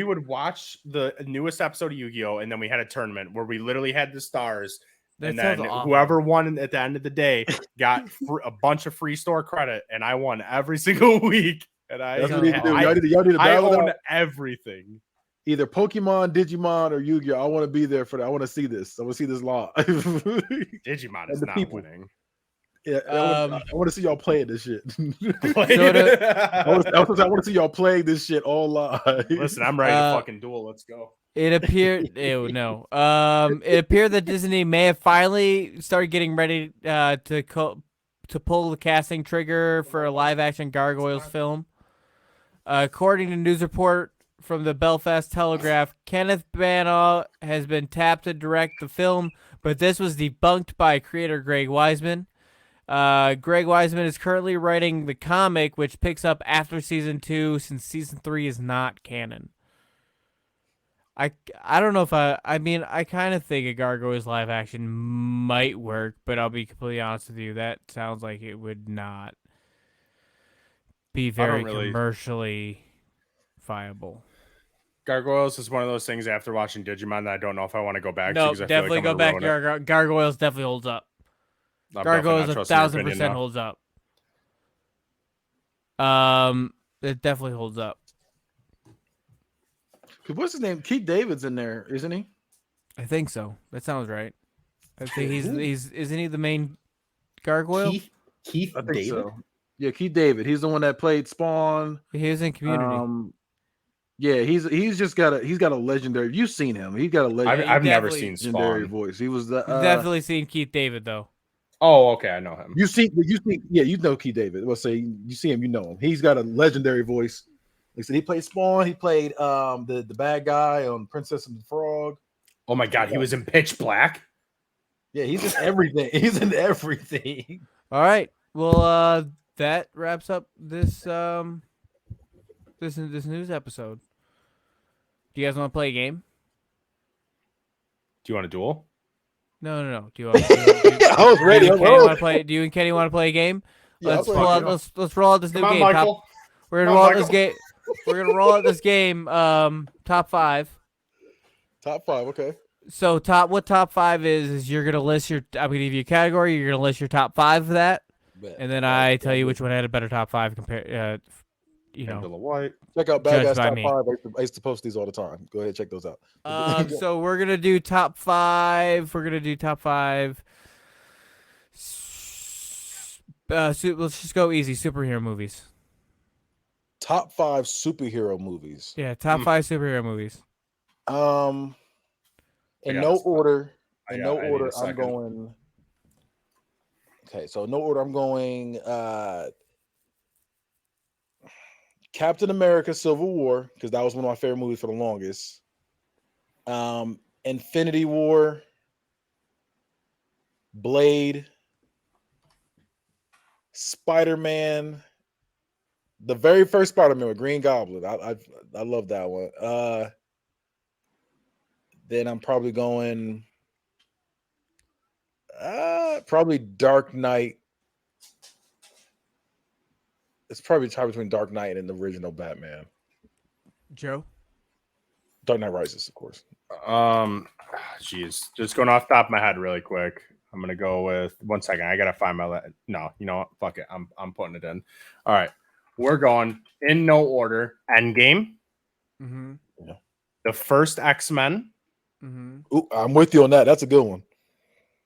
would watch the newest episode of Yu-Gi-Oh, and then we had a tournament where we literally had the stars. That And sounds then awful. whoever won at the end of the day got a bunch of free store credit, and I won every single week. And That's what you need to do. I, Y'all need to I battle it own out. everything. Either Pokemon, Digimon, or Yu-Gi-Oh. I want to be there for that. I want to see this. I want to see this live. Digimon is the not people. winning. Yeah, I want to see y'all playing this shit. I want to see y'all playing this shit all live. Listen, I'm ready to fucking duel. Let's go. It appeared. Ew, no. It appeared that Disney may have finally started getting ready to pull the casting trigger for a live-action Gargoyles film. According to news report from the Belfast Telegraph, Kenneth Branagh has been tapped to direct the film, but this was debunked by creator Greg Weisman. Greg Weisman is currently writing the comic, which picks up after season 2, since season 3 is not canon. I don't know if I mean I kind of think a Gargoyles live action might work, but I'll be completely honest with you, that sounds like it would not be I don't very really. commercially viable. Gargoyles is one of those things after watching Digimon that I don't know if I want to go back to Nope, because I feel like definitely I'm go gonna back. ruin it. Gargoyles definitely holds up. I'm definitely Gargoyles not trusting your opinion 1,000% now. holds up. It definitely holds up. What's his name? Keith David's in there, isn't he? I think so. That sounds right. I think Who? he's isn't he the main gargoyle? Keith I think David. so. Yeah, Keith David. He's the one that played Spawn. He was in Community. Yeah, he's just got a legendary. You've seen him. He's got a I've never definitely- seen legendary Spawn. voice. He was the You've definitely seen Keith David though. Oh, okay, I know him. you see yeah, you know Keith David. We'll say you see him, you know him. He's got a legendary voice. Like I said, he played Spawn. He played the bad guy on Princess and the Frog. Oh my god, he was in Pitch Black. Yeah, he's in everything. He's in everything. All right. Well, that wraps up this this news episode. Do you guys want to play a game? Do you want a duel? No. Do you I was ready. Do you and Kenny want to play a game? Yeah, let's I'll roll play out. a game. Let's roll out this Come new on, game. Michael. We're gonna Come roll on, out this game. We're gonna roll out this game. Top 5. Top 5. Okay. So what top 5 is you're gonna list your. I'm gonna give you a category. You're gonna list your top 5 of that, and then I tell you which one had a better top 5 compared. Angela White. Check out Bad Judged Guys by Top me. 5. I used to post these all the time. Go ahead and check those out. So we're gonna do top 5. We're gonna do top 5. Let's just go easy. Superhero movies. Top 5 superhero movies. Yeah, top 5 superhero movies. In I got no this. order. I In got- no I need a order, I'm second. going. Okay, so no order, I'm going Captain America Civil War, because that was one of my favorite movies for the longest. Infinity War, Blade, Spider-Man, the very first Spider-Man with Green Goblin. I love that one. Then I'm probably going probably Dark Knight. It's probably a tie between Dark Knight and the original Batman. Joe. Dark Knight Rises, of course. Jeez, just going off the top of my head really quick. I'm gonna go with 1 second. I gotta find my no. You know what? Fuck it. I'm putting it in. All right, we're going in no order. Endgame, Mm-hmm. the first X-Men, Mm-hmm. Ooh, I'm with you on that. That's a good one.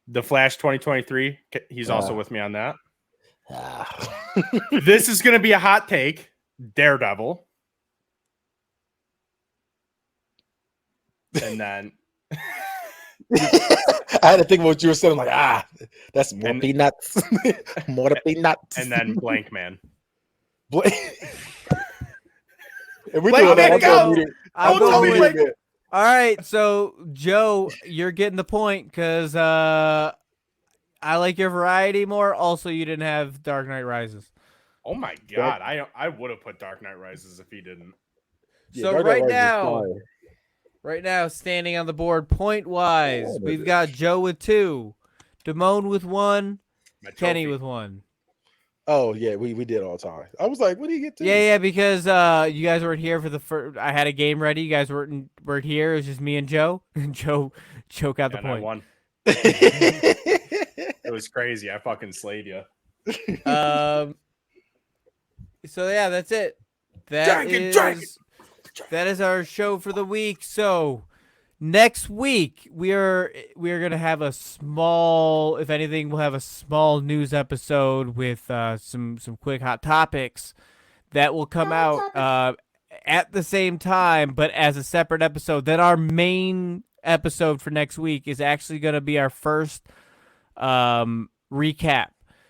the Flash 2023. He's also with me on that. Ah. This is gonna be a hot take. Daredevil, and then I had to think about what you were saying. I'm like, that's more And- peanuts. More peanuts. and then Blank Man. If we're Like, doing that, let I'm it go. going to I'm Don't tell going me with. like- All right, so Joe, you're getting the point because I like your variety more. Also, you didn't have Dark Knight Rises. Oh my god, I would have put Dark Knight Rises if he didn't. So right now, standing on the board point wise, Oh, we've baby. got Joe with 2, Damone with 1, My Kenny trophy. with 1. Oh yeah, we did all the time. I was like, what do you get to? Yeah, because you guys weren't here for the first. I had a game ready. You guys weren't here. It was just me and Joe. And Joe got the And I point. won. It was crazy. I fucking slayed you. So yeah, that's it. That is our show for the week. So next week we are gonna have a small, if anything, we'll have a small news episode with some quick hot topics that will come out at the same time, but as a separate episode. Then our main episode for next week is actually gonna be our first recap.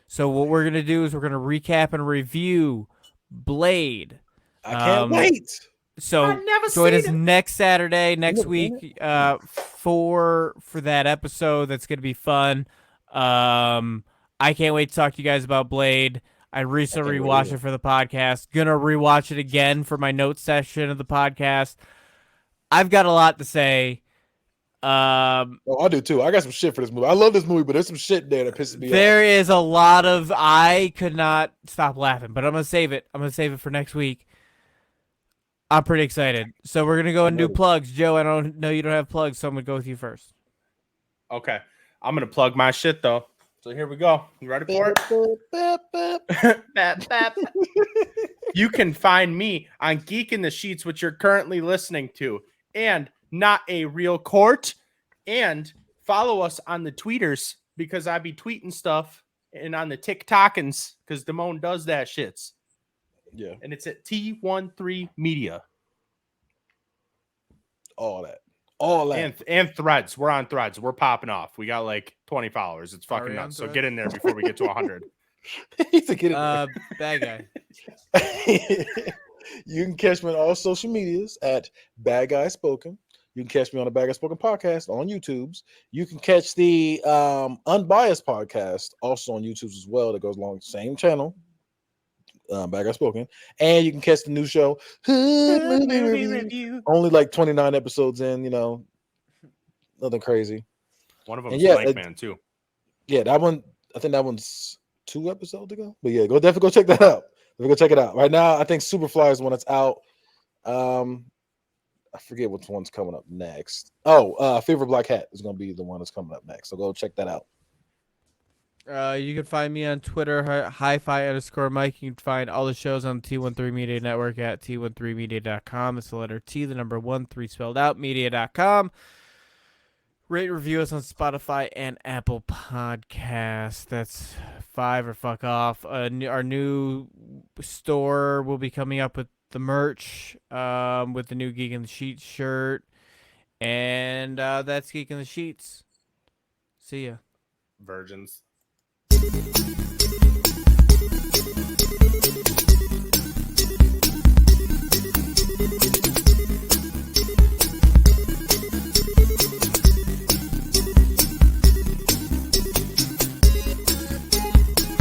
So what we're gonna do is we're gonna recap and review Blade. I can't wait. So join us next Saturday, next week, for that episode. That's gonna be fun. I can't wait to talk to you guys about Blade. I recently rewatched it for the podcast. Gonna rewatch it again for my notes session of the podcast. I've got a lot to say. Oh, I do too. I got some shit for this movie. I love this movie, but there's some shit there that pisses me off. There is a lot of I could not stop laughing, but I'm gonna save it. I'm gonna save it for next week. I'm pretty excited. So we're gonna go and do plugs. Joe, I don't know you don't have plugs, so I'm gonna go with you first. Okay. I'm gonna plug my shit though. So here we go. You ready for it? Bap, bap. You can find me on Geek in the Sheets, which you're currently listening to, and Not a Real Court. And follow us on the tweeters because I be tweeting stuff, and on the TikTokins because Damone does that shits. Yeah, And it's at T13 Media. all that. And Threads. We're on Threads. We're popping off. We got like 20 followers. It's fucking nuts. So get in there before we get to 100. He's a kid. Bad guy. You can catch me on all social medias at Bad Guy Spoken. You can catch me on the Bad Guy Spoken podcast on YouTube's. You can catch the Unbiased podcast also on YouTube's as well. That goes along the same channel, Bad Guy Spoken. And you can catch the new show, Hood Movie Review. Only like 29 episodes in, nothing crazy. One of them is Blank Man too. Yeah, that one. I think that one's 2 episodes ago. But yeah, definitely go check that out. Go check it out. Right now, I think Superfly is the one that's out. I forget which one's coming up next. Oh, Fever Black Hat is going to be the one that's coming up next. So go check that out. You can find me on Twitter, hi-fi_Mike. You can find all the shows on the T13 Media Network at t13media.com. It's the letter T, the number 13 spelled out, media.com. Rate, review us on Spotify and Apple Podcasts. That's 5 or fuck off. Our new store will be coming up with the merch, with the new Geek in the Sheets shirt. And that's Geek in the Sheets. See ya. Virgins.